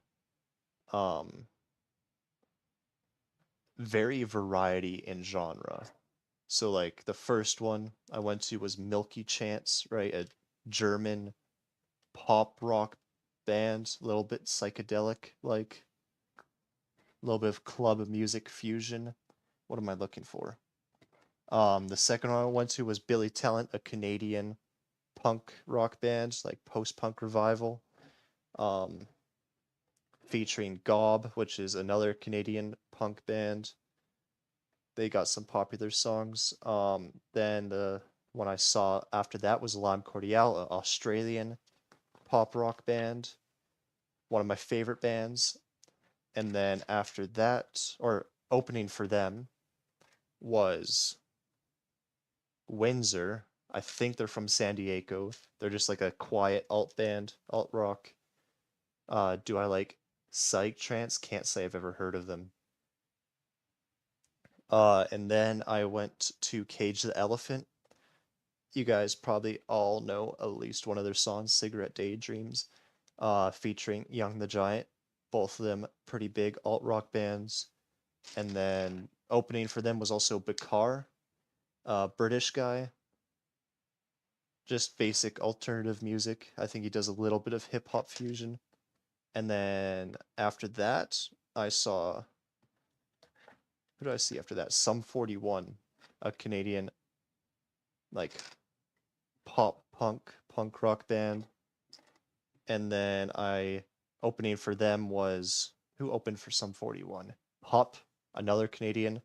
um, very variety in genre. So like the first one I went to was Milky Chance, right? A German pop rock band, a little bit psychedelic, like a little bit of club music fusion. What am I looking for? The second one I went to was Billy Talent, a Canadian punk rock band, like post-punk revival, um, featuring Gob, which is another Canadian punk band. They got some popular songs. Then the one I saw after that was Lime Cordiale, an Australian pop rock band, one of my favorite bands. And then after that, or opening for them, was Windsor. I think they're from San Diego. They're just like a quiet alt band, alt rock. Do I like psych trance? Can't say I've ever heard of them. And then I went to Cage the Elephant. You guys probably all know at least one of their songs, Cigarette Daydreams, featuring Young the Giant. Both of them pretty big alt rock bands. And then opening for them was also Bakar, British guy, just basic alternative music. I think he does a little bit of hip hop fusion. And then after that, I saw, who did I see after that? Sum 41, a Canadian like punk rock band. And then I opening for them was, who opened for Sum 41? Hop, another Canadian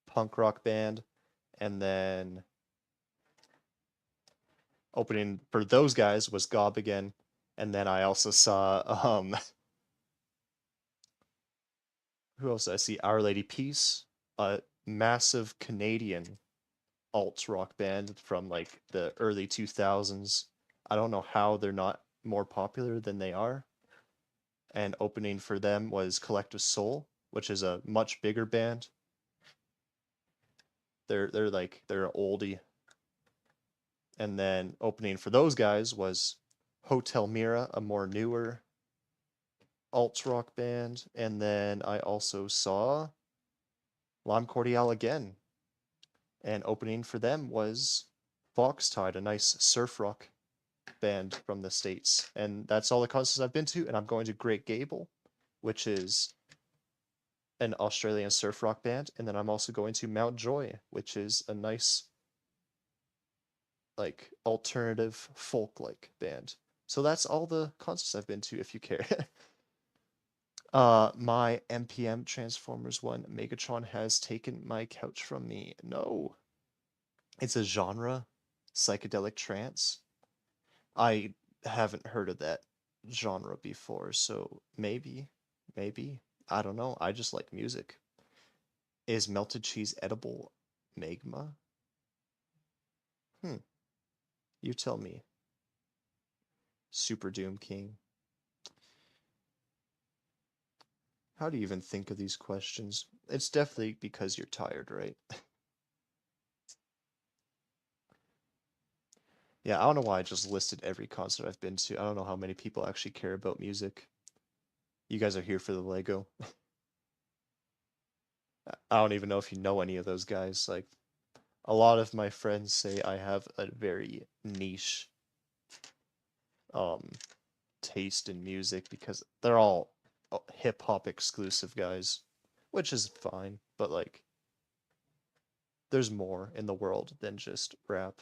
punk rock band. And then opening for those guys was Gob again. And then I also saw who else did I see? Our Lady Peace, a massive Canadian alt rock band from like the early 2000s. I don't know how they're not more popular than they are. And opening for them was Collective Soul, which is a much bigger band. They're an oldie. And then opening for those guys was Hotel Mira, a more newer alt rock band. And then I also saw Lime Cordiale again. And opening for them was Foxtide, a nice surf rock band from the States. And that's all the concerts I've been to. And I'm going to Great Gable, which is an Australian surf rock band. And then I'm also going to Mount Joy, which is a nice, like, alternative folk like band. So that's all the concerts I've been to, if you care. My MPM Transformers 1 Megatron has taken my couch from me. No. It's a genre, psychedelic trance. I haven't heard of that genre before, so maybe. I don't know. I just like music. Is melted cheese edible? Magma? Hmm, you tell me. Super Doom King. How do you even think of these questions? It's definitely because you're tired, right? Yeah, I don't know why I just listed every concert I've been to. I don't know how many people actually care about music. You guys are here for the Lego. I don't even know if you know any of those guys. Like, a lot of my friends say I have a very niche um taste in music because they're all hip hop exclusive guys, which is fine, but like there's more in the world than just rap.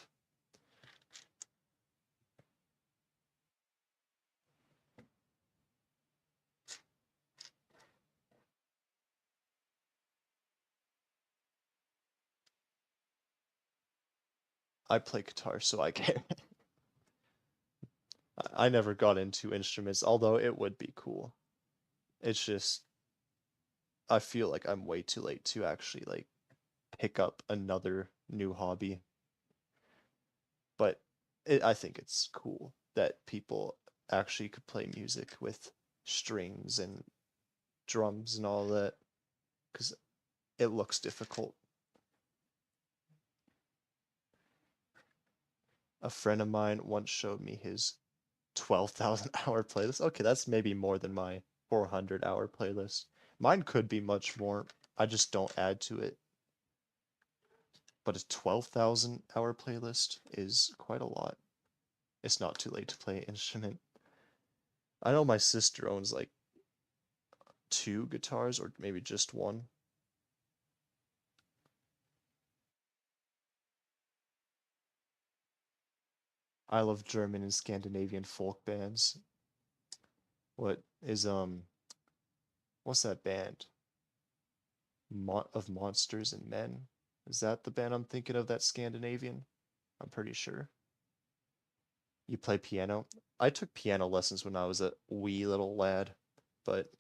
I play guitar, so I can. I never got into instruments, although it would be cool. It's just I feel like I'm way too late to actually like pick up another new hobby. But I think it's cool that people actually could play music with strings and drums and all that because it looks difficult. A friend of mine once showed me his 12,000 hour playlist. Okay, that's maybe more than my 400-hour playlist. Mine could be much more. I just don't add to it. But a 12,000-hour playlist is quite a lot. It's not too late to play an instrument. I know my sister owns like two guitars or maybe just one. I love German and Scandinavian folk bands. What is what's that band? Of Monsters and Men? Is that the band I'm thinking of that's Scandinavian? I'm pretty sure. You play piano? I took piano lessons when I was a wee little lad, but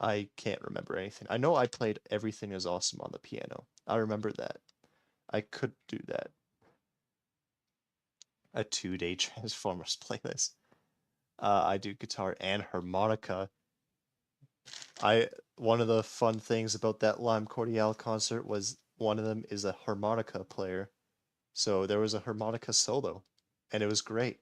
I can't remember anything. I know I played Everything Is Awesome on the piano. I remember that. I could do that. A 2-day Transformers playlist. I do guitar and harmonica. I One of the fun things about that Lime Cordiale concert was one of them is a harmonica player. So there was a harmonica solo, and it was great.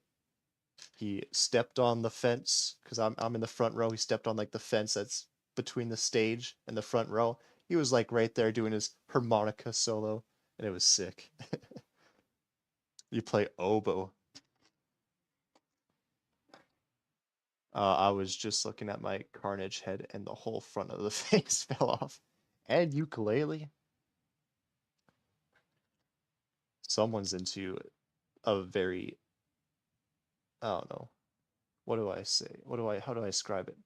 He stepped on the fence because I'm in the front row. He stepped on like the fence that's between the stage and the front row. He was like right there doing his harmonica solo, and it was sick. You play oboe. I was just looking at my Carnage head, and the whole front of the face fell off. And ukulele. Someone's into a very, I don't know. What do I say? How do I describe it?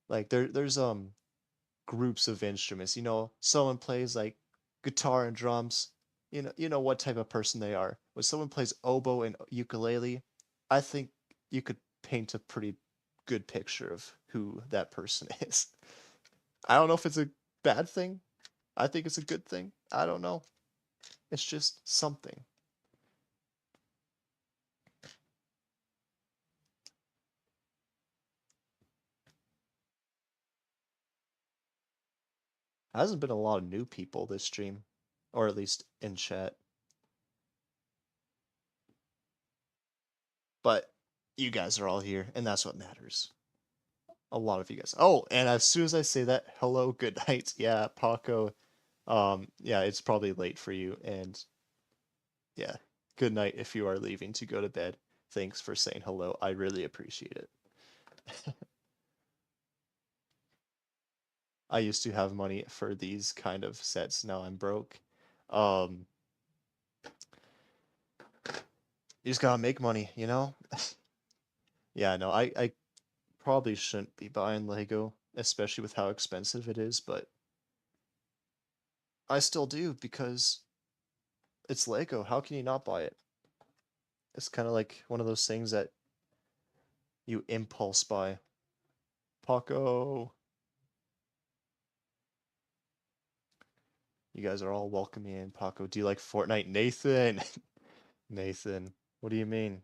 Like there's groups of instruments. Someone plays like guitar and drums. You know what type of person they are. When someone plays oboe and ukulele, I think you could paint a pretty good picture of who that person is. I don't know if it's a bad thing. I think it's a good thing. I don't know. It's just something. Hasn't been a lot of new people this stream, or at least in chat. But you guys are all here, and that's what matters. A lot of you guys. Oh, and as soon as I say that, hello, good night. Yeah, Paco. Yeah, it's probably late for you, and yeah, good night if you are leaving to go to bed. Thanks for saying hello. I really appreciate it. I used to have money for these kind of sets. Now I'm broke. Um, you just gotta make money, you know? Yeah, no, I probably shouldn't be buying Lego, especially with how expensive it is, but I still do because it's Lego. How can you not buy it? It's kind of like one of those things that you impulse buy. Paco, you guys are all welcoming in. Paco, do you like Fortnite? Nathan, Nathan, what do you mean?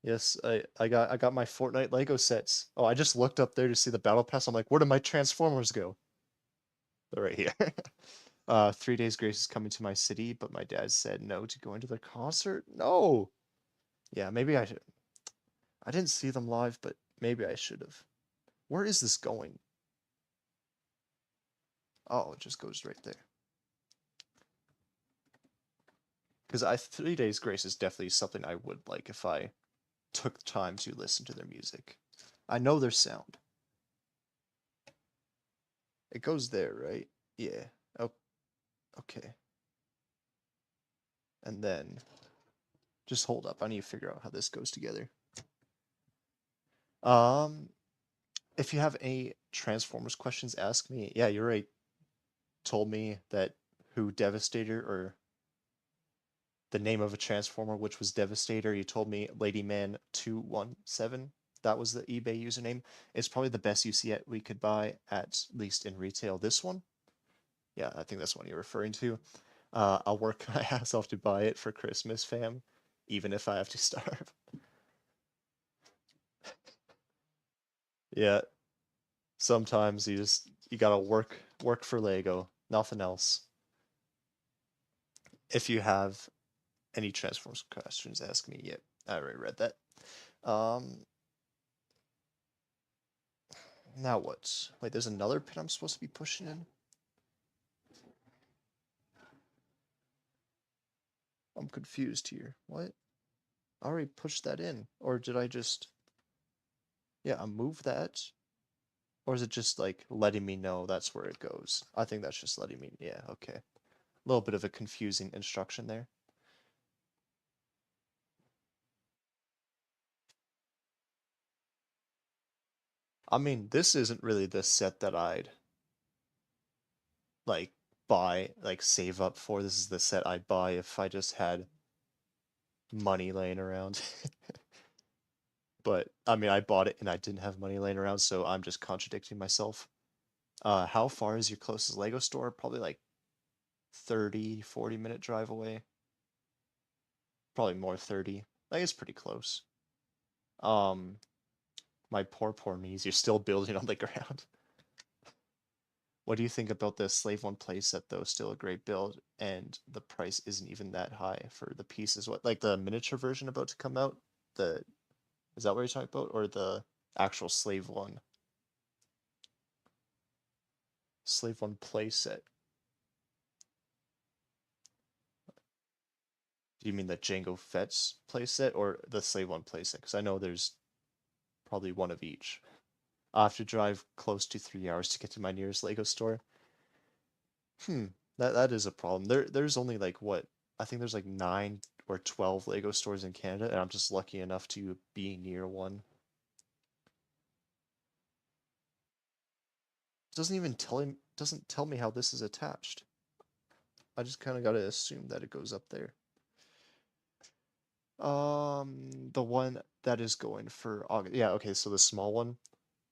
Yes, I got my Fortnite Lego sets. Oh, I just looked up there to see the battle pass. I'm like, where did my Transformers go? They're right here. 3 Days Grace is coming to my city, but my dad said no to going to their concert. No. Yeah, maybe I should. I didn't see them live, but maybe I should have. Where is this going? Oh, it just goes right there. Because 3 Days Grace is definitely something I would like if I took time to listen to their music. I know their sound. It goes there, right? Yeah. Oh, okay. And then just hold up. I need to figure out how this goes together. Um, if you have any Transformers questions, ask me. Yeah, you're right. Told me that who Devastator or the name of a Transformer, which was Devastator. You told me Ladyman217. That was the eBay username. It's probably the best UC we could buy, at least in retail. This one? Yeah, I think that's what you're referring to. I'll work my ass off to buy it for Christmas, fam, even if I have to starve. Yeah, sometimes you gotta work for Lego, nothing else. If you have any Transformers questions, ask me. Yep, I already read that. Um, Now what? Wait, there's another pin I'm supposed to be pushing in? I'm confused here. What? I already pushed that in. Or did I just... Yeah, I move that? Or is it just, like, letting me know that's where it goes? I think that's just letting me... Yeah, okay. A little bit of a confusing instruction there. I mean, this isn't really the set that I'd, like, buy, like, save up for. This is the set I'd buy if I just had money laying around. But, I mean, I bought it and I didn't have money laying around, so I'm just contradicting myself. How far is your closest Lego store? Probably like 30, 40-minute drive away. Probably more 30. Like it's pretty close. Um, my poor knees. You're still building on the ground. What do you think about the Slave One playset though? Still a great build, and the price isn't even that high for the pieces. What like the miniature version about to come out? The is that what you're talking about, or the actual Slave One? Slave One playset. Do you mean the Jango Fetts playset or the Slave One playset? Because I know there's probably one of each. I have to drive close to 3 hours to get to my nearest Lego store. Hmm, that is a problem. There's only like what I think there's like 9 or 12 Lego stores in Canada, and I'm just lucky enough to be near one. Doesn't tell me how this is attached. I just kind of gotta assume that it goes up there. The one that is going for August. Yeah, okay, so the small one.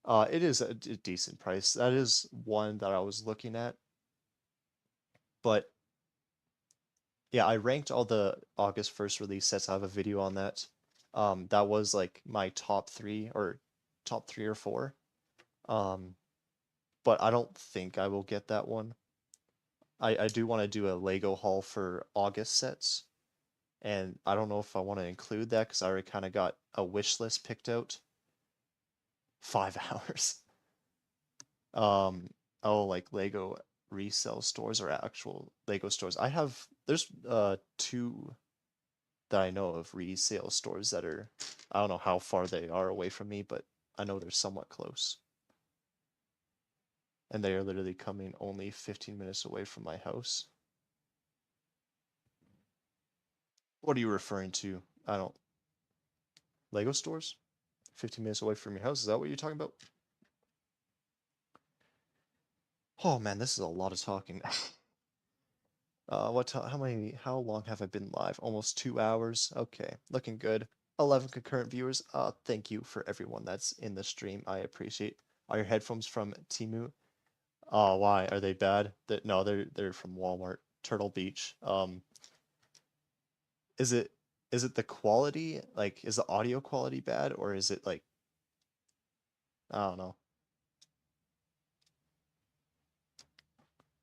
It is a decent price. That is one that I was looking at, but yeah, I ranked all the August 1st release sets. I have a video on that. That was like my top three or four. Um, but I don't think I will get that one. I do want to do a Lego haul for August sets, and I don't know if I want to include that because I already kind of got a wish list picked out. 5 hours. Um, oh, like Lego resale stores or actual Lego stores. There's two that I know of resale stores that are, I don't know how far they are away from me, but I know they're somewhat close. And they are literally coming only 15 minutes away from my house. What are you referring to? I don't, Lego stores? 15 minutes away from your house? Is that what you're talking about? Oh man, this is a lot of talking. How long have I been live? Almost 2 hours. Okay, looking good. 11 concurrent viewers. Thank you for everyone that's in the stream. I appreciate. Are your headphones from Timu? Oh, why? Are they bad? No, they're from Walmart. Turtle Beach. Is it is it the quality? Like, is the audio quality bad, or is it like, I don't know.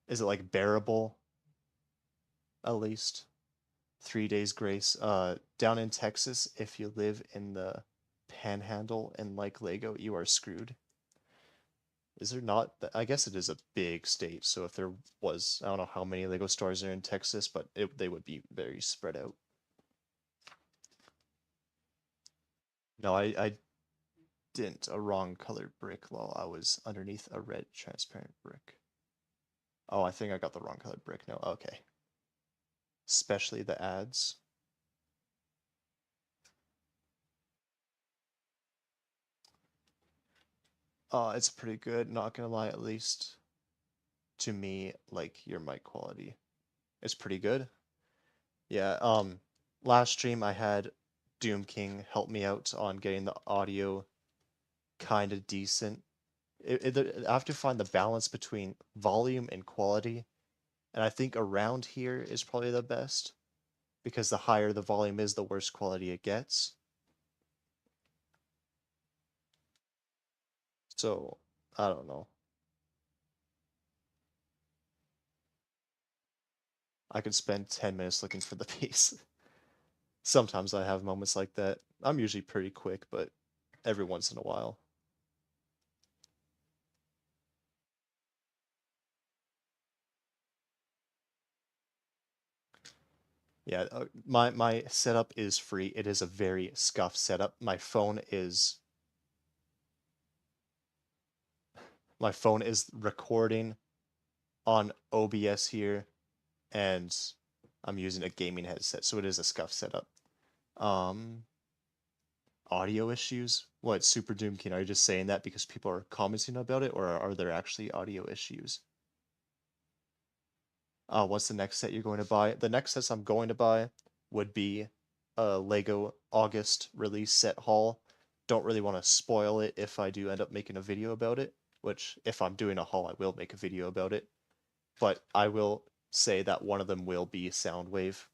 Is it like bearable at least? 3 days grace. Down in Texas, if you live in the Panhandle and like Lego, you are screwed. Is there not? I guess it is a big state, so if there was, I don't know how many Lego stores are in Texas, but they would be very spread out. No, I didn't. A wrong colored brick, lol. I was underneath a red transparent brick. Oh, I think I got the wrong colored brick. No, okay. Especially the ads. It's pretty good, not gonna lie, at least to me, like your mic quality. It's pretty good. Yeah, last stream I had Doom King help me out on getting the audio kind of decent. I have to find the balance between volume and quality, and I think around here is probably the best because the higher the volume is, the worse quality it gets. So, I don't know. I could spend 10 minutes looking for the piece. Sometimes I have moments like that. I'm usually pretty quick, but every once in a while. Yeah, my setup is free. It is a very scuffed setup. My phone is recording on OBS here, and I'm using a gaming headset, so it is a scuffed setup. Um, Audio issues? What, Super Doom King? Are you just saying that because people are commenting about it, or are there actually audio issues? What's the next set you're going to buy? The next sets I'm going to buy would be a Lego August release set haul. Don't really want to spoil it if I do end up making a video about it, which if I'm doing a haul, I will make a video about it. But I will say that one of them will be Soundwave.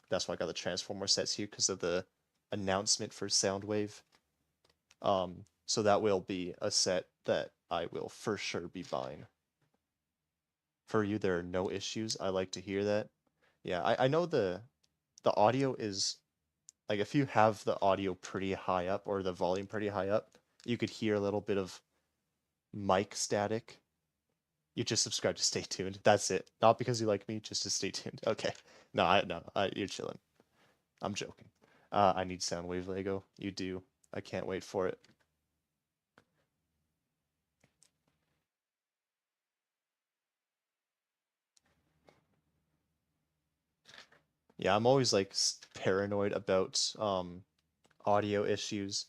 That's why I got the Transformer sets here because of the announcement for Soundwave. So that will be a set that I will for sure be buying. For you, there are no issues. I like to hear that. Yeah, I know the audio is like if you have the audio pretty high up or the volume pretty high up, you could hear a little bit of mic static. You just subscribe to stay tuned. That's it. Not because you like me, just to stay tuned. Okay. No, you're chilling. I'm joking. I need Soundwave Lego. You do. I can't wait for it. Yeah, I'm always like paranoid about audio issues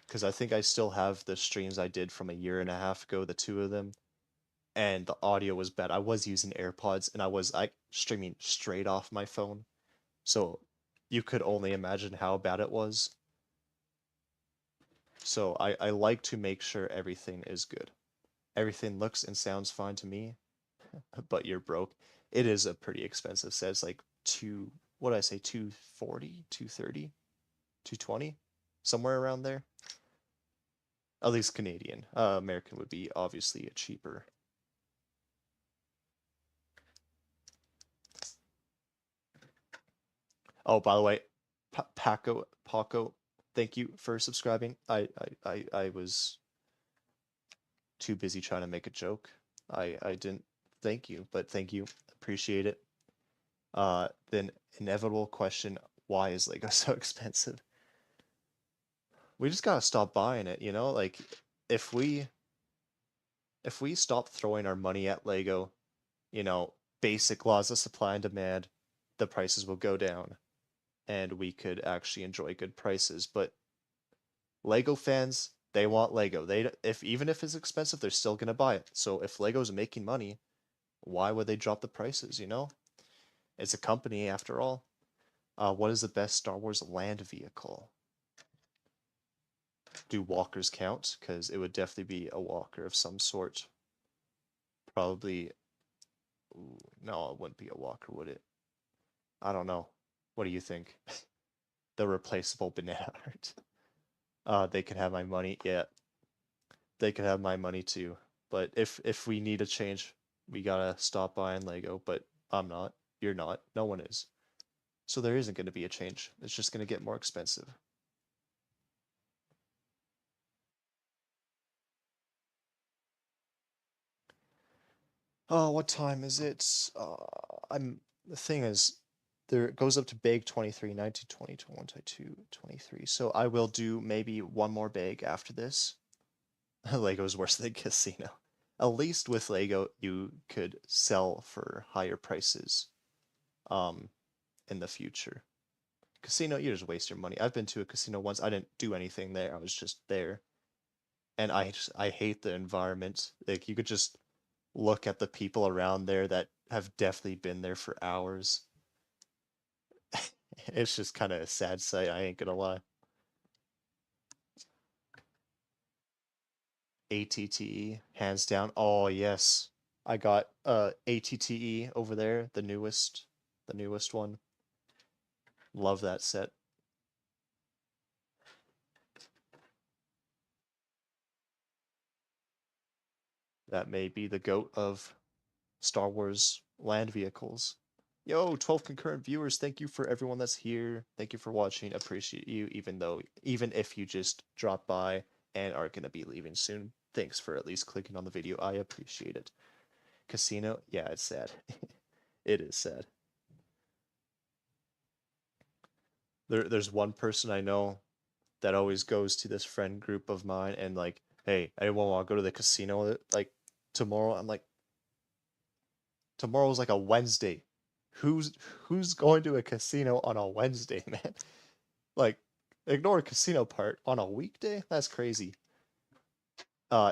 because I think I still have the streams I did from a year and a half ago, the two of them, and the audio was bad. I was using AirPods and I was like streaming straight off my phone, so you could only imagine how bad it was. So I like to make sure everything is good. Everything looks and sounds fine to me, but you're broke. It is a pretty expensive set. It's like what did I say, 240, 230, 220, somewhere around there. At least Canadian. American would be obviously cheaper. Oh, by the way, Paco, thank you for subscribing. I was too busy trying to make a joke. I didn't thank you, but thank you. Appreciate it. Then inevitable question, why is Lego so expensive? We just gotta stop buying it, you know? Like if we if we stop throwing our money at Lego, you know, basic laws of supply and demand, the prices will go down and we could actually enjoy good prices. But Lego fans, they want Lego. They if even if it's expensive, they're still gonna buy it. So if Lego's making money, why would they drop the prices, you know? It's a company after all. What is the best Star Wars land vehicle? Do walkers count? Because it would definitely be a walker of some sort. Probably. Ooh, no, it wouldn't be a walker, would it? I don't know. What do you think? The replaceable banana art. They can have my money. Yeah, they can have my money too. But if we need a change, we gotta stop buying Lego. But I'm not. You're not. No one is. So there isn't going to be a change. It's just going to get more expensive. Oh, what time is it? I'm the thing is there it goes up to bag 23, 19, 20, 21, 22, 23. So I will do maybe one more bag after this. Lego's worse than casino. At least with Lego you could sell for higher prices um in the future. Casino, you just waste your money. I've been to a casino once. I didn't do anything there. I was just there. And I hate the environment. Like you could just look at the people around there that have definitely been there for hours. It's just kind of a sad sight, I ain't gonna lie. ATTE, hands down. Oh yes. I got ATTE over there, the newest one. Love that set. That may be the goat of Star Wars land vehicles. Yo, 12 concurrent viewers. Thank you for everyone that's here. Thank you for watching. Appreciate you, even if you just drop by and are gonna be leaving soon. Thanks for at least clicking on the video. I appreciate it. Casino, yeah, it's sad. It is sad. There's one person I know that always goes to this friend group of mine and like, hey, anyone want to go to the casino like tomorrow? I'm like, tomorrow's like a Wednesday. Who's who's going to a casino on a Wednesday, man? Like, ignore a casino part on a weekday? That's crazy.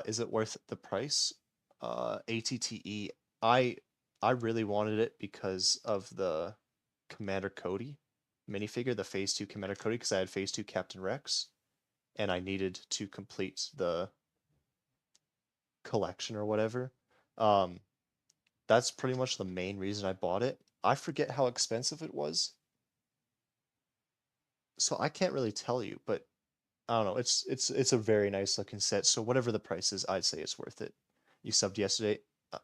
Is it worth the price? ATTE. I I really wanted it because of the Commander Cody minifigure, the Phase 2 Commander Cody, because I had Phase 2 Captain Rex, and I needed to complete the collection or whatever. Um, that's pretty much the main reason I bought it. I forget how expensive it was. So I can't really tell you, but I don't know. It's a very nice looking set. So whatever the price is, I'd say it's worth it. You subbed yesterday. Uh,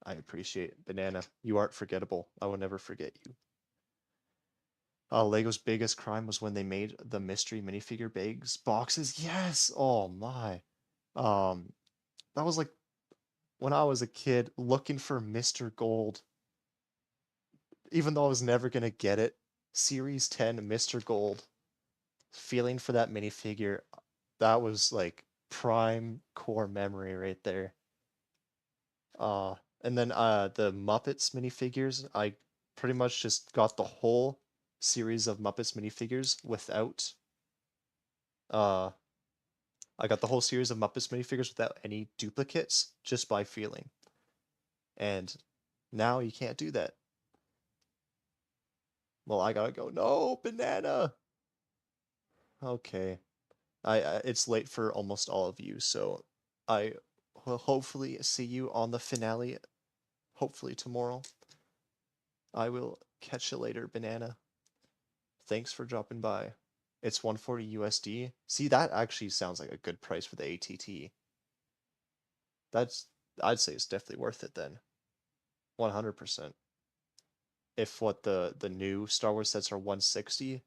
I appreciate it. Banana. You aren't forgettable. I will never forget you. Lego's biggest crime was when they made the mystery minifigure bags boxes. Yes. Oh my. Um, that was like when I was a kid looking for Mr. Gold, even though I was never gonna get it. Series 10 Mr. Gold. Feeling for that minifigure, that was like prime core memory right there. Uh, and then the Muppets minifigures, I pretty much just got the whole series of Muppets minifigures without uh I got the whole series of Muppets minifigures without any duplicates just by feeling. And now you can't do that. Well, I gotta go. No, banana. Okay. I it's late for almost all of you, so I will hopefully see you on the finale, hopefully tomorrow. I will catch you later, banana. Thanks for dropping by. It's 140 USD. See, that actually sounds like a good price for the ATT. That's I'd say it's definitely worth it then. 100%. If what the new Star Wars sets are 160,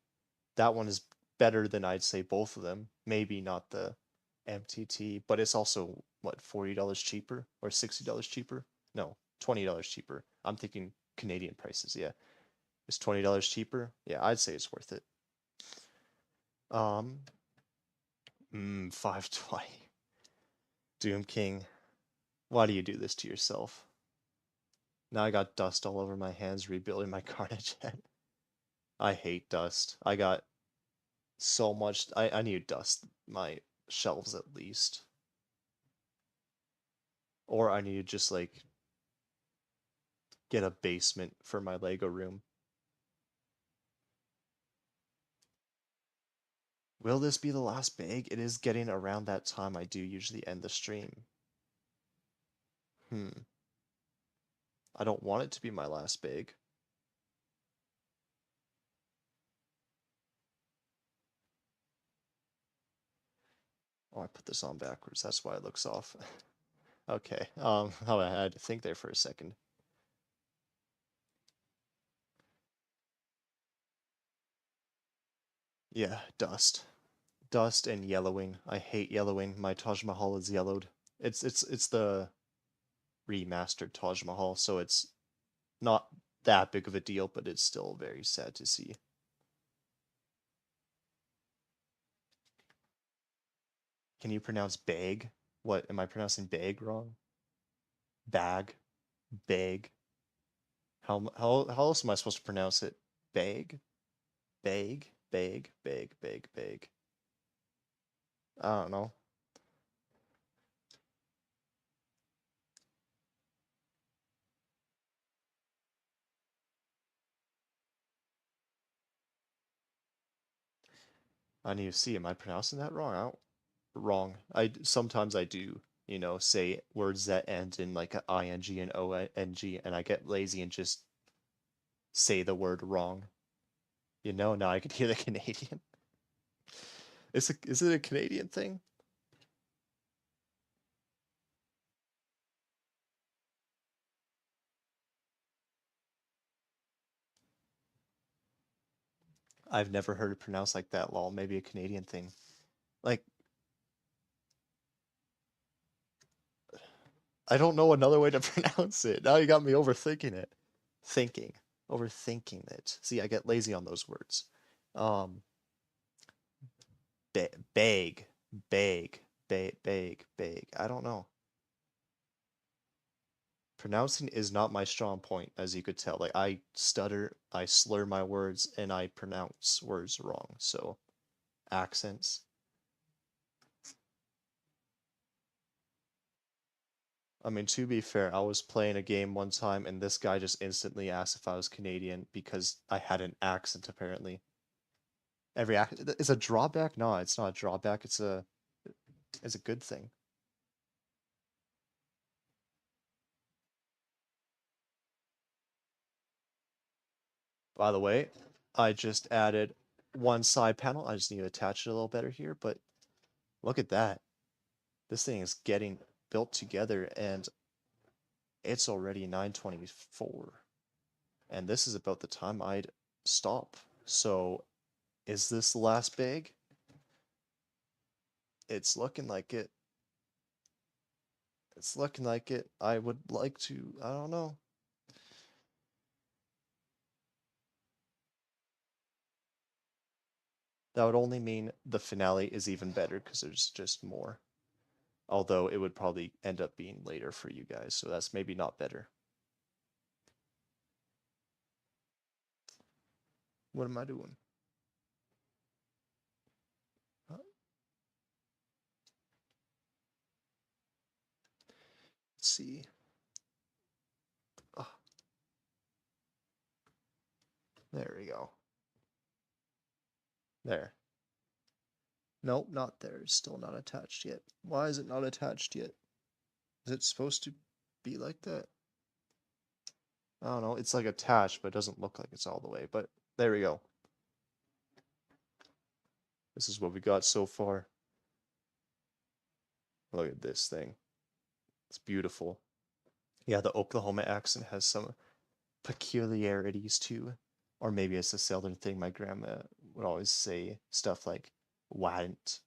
that one is better than I'd say both of them. Maybe not the MTT, but it's also what $40 cheaper or $60 cheaper? No, $20 cheaper. I'm thinking Canadian prices. Yeah, it's $20 cheaper. Yeah, I'd say it's worth it. Um, 520. Doom King, why do you do this to yourself? Now I got dust all over my hands rebuilding my carnage head. I hate dust. I got so much. I need to dust my shelves at least. Or I need to just like get a basement for my Lego room. Will this be the last bag? It is getting around that time I do usually end the stream. Hmm. I don't want it to be my last bag. Oh, I put this on backwards. That's why it looks off. Okay. I had to think there for a second. Yeah, dust. Dust and yellowing. I hate yellowing. My Taj Mahal is yellowed. It's the remastered Taj Mahal, so it's not that big of a deal, but it's still very sad to see. Can you pronounce bag? What am I pronouncing bag wrong? Bag, bag. How else am I supposed to pronounce it? Bag, bag, bag, bag, bag, bag. I don't know. I need to see. Am I pronouncing that wrong? I don't, wrong. I sometimes I do, say words that end in like a ing and ong, and I get lazy and just say the word wrong. Now I can hear the Canadian. Is it a Canadian thing? I've never heard it pronounced like that, lol. Maybe a Canadian thing. Like, I don't know another way to pronounce it. Now you got me overthinking it. Thinking. Overthinking it. See, I get lazy on those words. Um, bag, bag. I don't know. Pronouncing is not my strong point, as you could tell. Like, I stutter, I slur my words, and I pronounce words wrong. So, accents. I mean, to be fair, I was playing a game one time and this guy just instantly asked if I was Canadian because I had an accent apparently. Every accent is a drawback? No, it's not a drawback. It's a good thing. By the way, I just added one side panel. I just need to attach it a little better here, but look at that. This thing is getting built together and it's already 9:24. And this is about the time I'd stop. So, is this the last bag? It's looking like it. It's looking like it. I would like to, I don't know. That would only mean the finale is even better because there's just more. Although it would probably end up being later for you guys, so that's maybe not better. What am I doing? Let's see. Oh, there we go. There. Nope, not there. It's still not attached yet. Why is it not attached yet? Is it supposed to be like that? I don't know. It's like attached, but it doesn't look like it's all the way. But there we go. This is what we got so far. Look at this thing. It's beautiful. Yeah, the Oklahoma accent has some peculiarities too. Or maybe it's a southern thing. My grandma would always say stuff like "wadn't."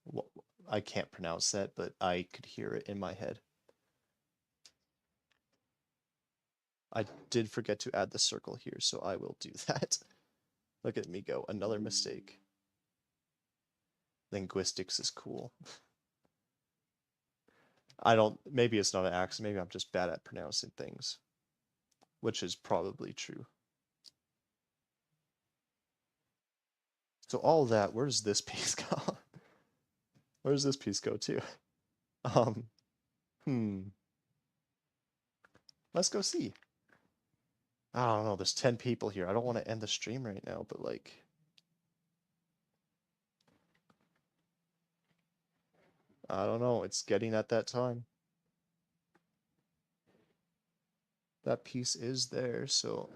I can't pronounce that, but I could hear it in my head. I did forget to add the circle here, so I will do that. Look at me go. Another mistake. Linguistics is cool. I don't, maybe it's not an accent. Maybe I'm just bad at pronouncing things, which is probably true. So all that, where does this piece go? Where does this piece go to? Um, hmm. Let's go see. I don't know. There's 10 people here. I don't want to end the stream right now, but like, I don't know. It's getting at that time. That piece is there, so.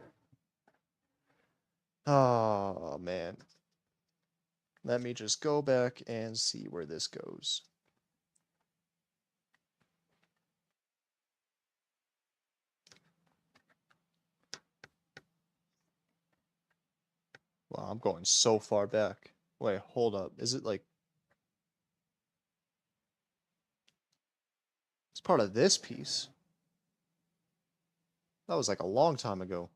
Oh, man. Let me just go back and see where this goes. Wow, I'm going so far back. Wait, hold up. Is it like... It's part of this piece? That was like a long time ago.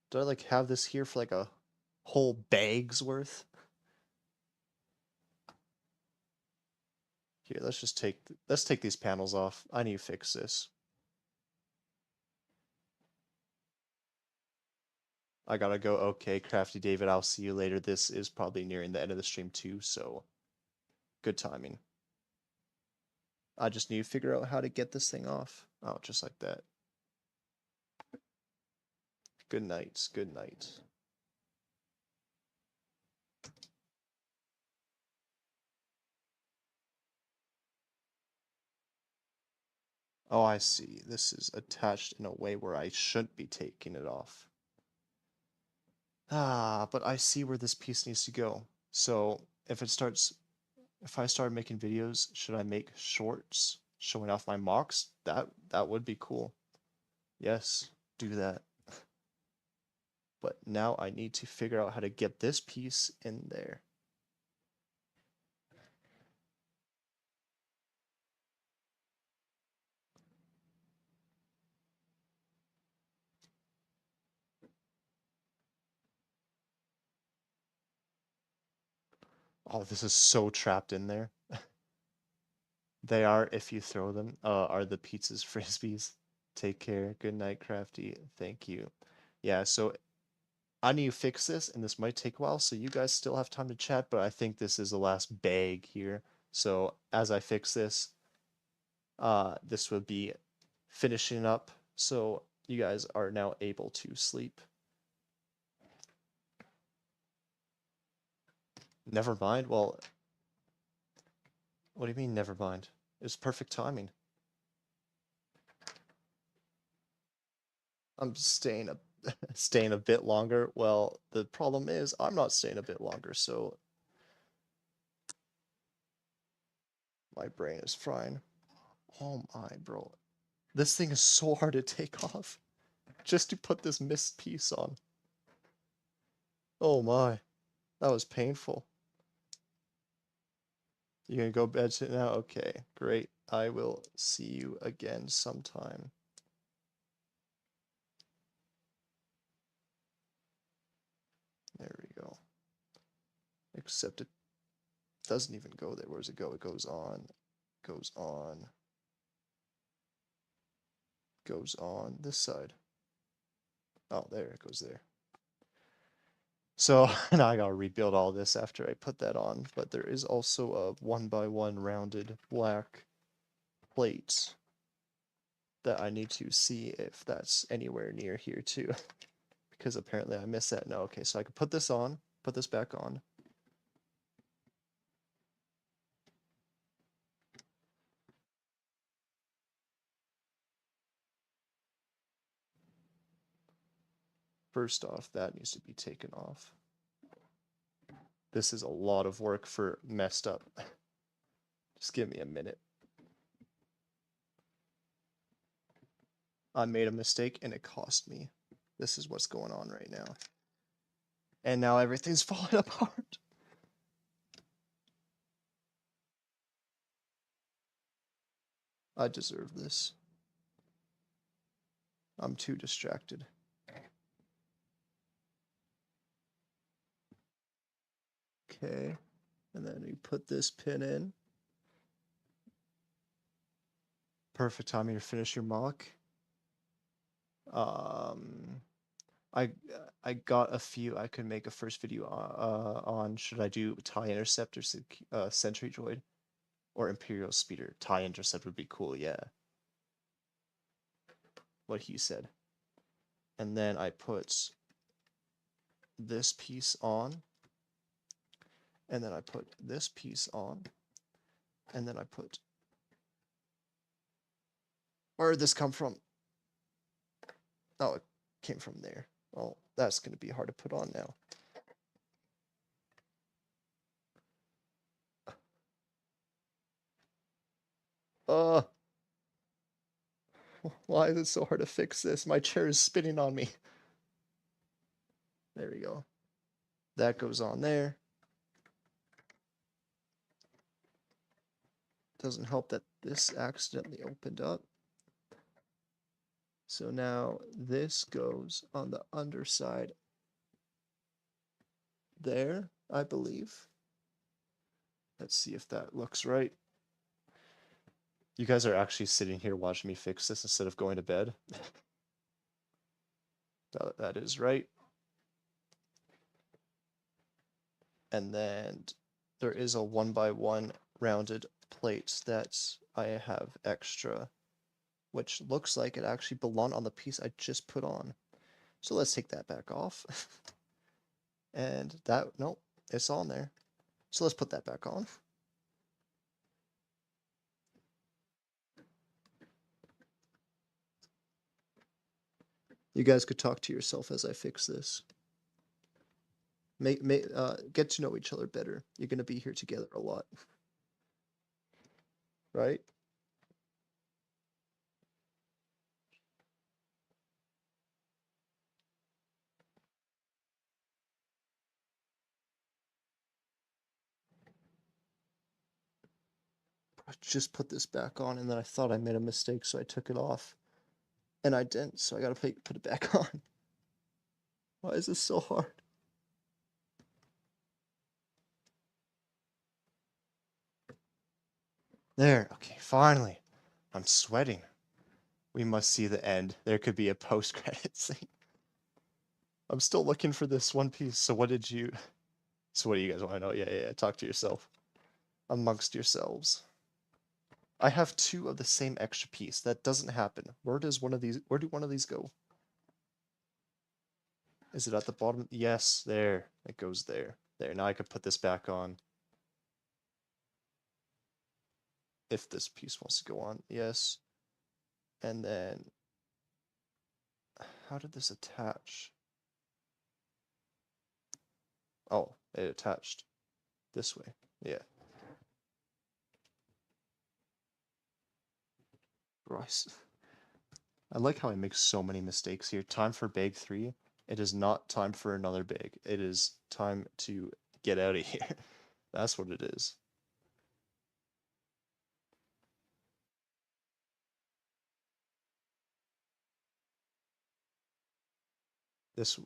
Did I like have this here for like a whole bag's worth? Here, let's take these panels off. I need to fix this. I gotta go. Okay, Crafty David, I'll see you later. This is probably nearing the end of the stream too, so good timing. I just need to figure out how to get this thing off. Oh, just like that. Good night. Good night. Oh, I see. This is attached in a way where I shouldn't be taking it off. Ah, but I see where this piece needs to go. So if I start making videos, should I make shorts showing off my mocks? That would be cool. Yes, do that. But now I need to figure out how to get this piece in there. Oh, this is so trapped in there. They are, if you throw them, are the pizzas frisbees. Take care. Good night, Crafty. Thank you. Yeah, so I need to fix this, and this might take a while, so you guys still have time to chat, but I think this is the last bag here. So as I fix this, this will be finishing up, so you guys are now able to sleep. Never mind. Well, what do you mean, never mind? It's perfect timing. I'm staying up staying a bit longer. Well, the problem is I'm not staying a bit longer, so my brain is frying. Oh my, bro. This thing is so hard to take off. Just to put this mist piece on. Oh my. That was painful. You gonna go bed now? Okay, great. I will see you again sometime. There we go. Except it doesn't even go there. Where does it go? It goes on, goes on, goes on this side. Oh, there, it goes there. So now I gotta rebuild all this after I put that on, but there is also a 1x1 rounded black plate that I need to see if that's anywhere near here too, because apparently I missed that. No, okay, so I can put this on, put this back on. First off, that needs to be taken off. This is a lot of work for messed up. Just give me a minute. I made a mistake and it cost me. This is what's going on right now. And now everything's falling apart. I deserve this. I'm too distracted. Okay. And then you put this pin in. Perfect timing to finish your mock. I I got a few I could make a first video on. Should I do TIE Intercept or Sentry Droid or Imperial Speeder? TIE Intercept would be cool, yeah. What he said. And then I put this piece on, and then I put this piece on, and then I put. Where did this come from? Oh, it came from there. Oh, that's going to be hard to put on now. Why is it so hard to fix this? My chair is spinning on me. There we go. That goes on there. Doesn't help that this accidentally opened up. So now this goes on the underside there, I believe. Let's see if that looks right. You guys are actually sitting here watching me fix this instead of going to bed. That is right. And then there is a 1x1 rounded plate that I have extra, which looks like it actually belonged on the piece I just put on. So let's take that back off. And that, nope, it's on there. So let's put that back on. You guys could talk to yourself as I fix this. Get to know each other better. You're gonna be here together a lot, right? I just put this back on, and then I thought I made a mistake, so I took it off, and I didn't. So I gotta put it back on. Why is this so hard? There. Okay, finally. I'm sweating. We must see the end. There could be a post-credit scene. I'm still looking for this one piece. So what do you guys want to know? Yeah. Talk to yourself. Amongst yourselves. I have two of the same extra piece. That doesn't happen. Where do one of these go? Is it at the bottom? Yes, there. It goes there. There. Now I could put this back on. If this piece wants to go on. Yes. And then How did this attach? Oh, it attached this way. Yeah. Rice. I like how I make so many mistakes here. Time for bag 3. It is not time for another bag. It is time to get out of here. That's what it is. This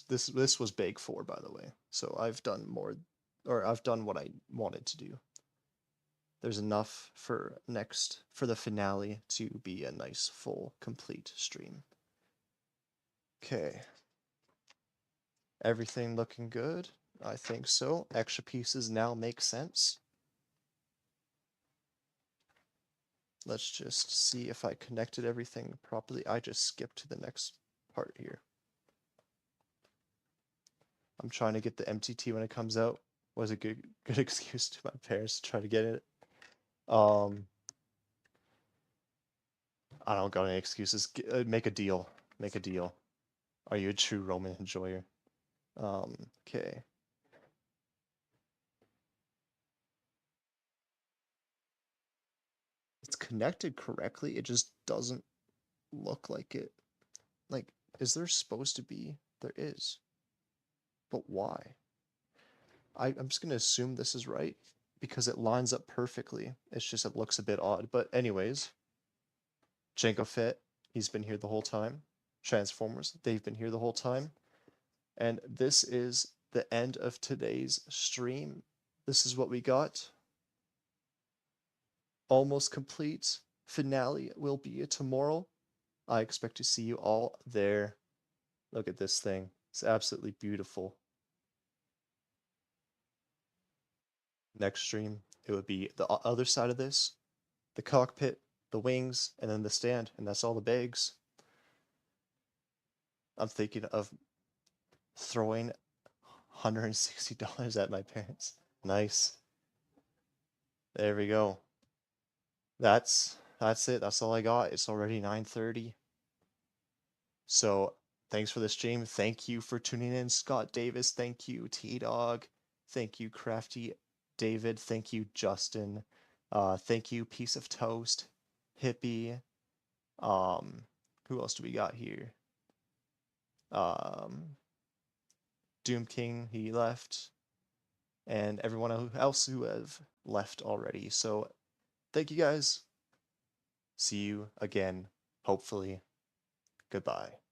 this was bag 4, by the way. So I've done more, or I've done what I wanted to do. There's enough for the finale to be a nice full complete stream. Okay. Everything looking good? I think so. Extra pieces now make sense. Let's just see if I connected everything properly. I just skipped to the next part here. I'm trying to get the MTT when it comes out. Was a good excuse to my parents to try to get it. I don't got any excuses. Make a deal. Make a deal. Are you a true Roman enjoyer? Okay. It's connected correctly. It just doesn't look like it. Like, is there supposed to be? There is. But why? I'm just gonna assume this is right because it lines up perfectly. It's just it looks a bit odd. But anyways, Jango Fett, he's been here the whole time. Transformers, they've been here the whole time. And this is the end of today's stream. This is what we got. Almost complete. Finale will be tomorrow. I expect to see you all there. Look at this thing. It's absolutely beautiful. Next stream, it would be the other side of this, the cockpit, the wings, and then the stand, and that's all the bags. I'm thinking of throwing $160 at my parents. Nice. There we go. That's it. That's all I got. It's already 9:30. So thanks for the stream. Thank you for tuning in, Scott Davis. Thank you, T-Dog. Thank you, Crafty David. Thank you, Justin. Thank you, Piece of Toast, Hippie. Who else do we got here? Um, Doom King, he left, and everyone else who have left already. So thank you guys. See you again, hopefully. Goodbye.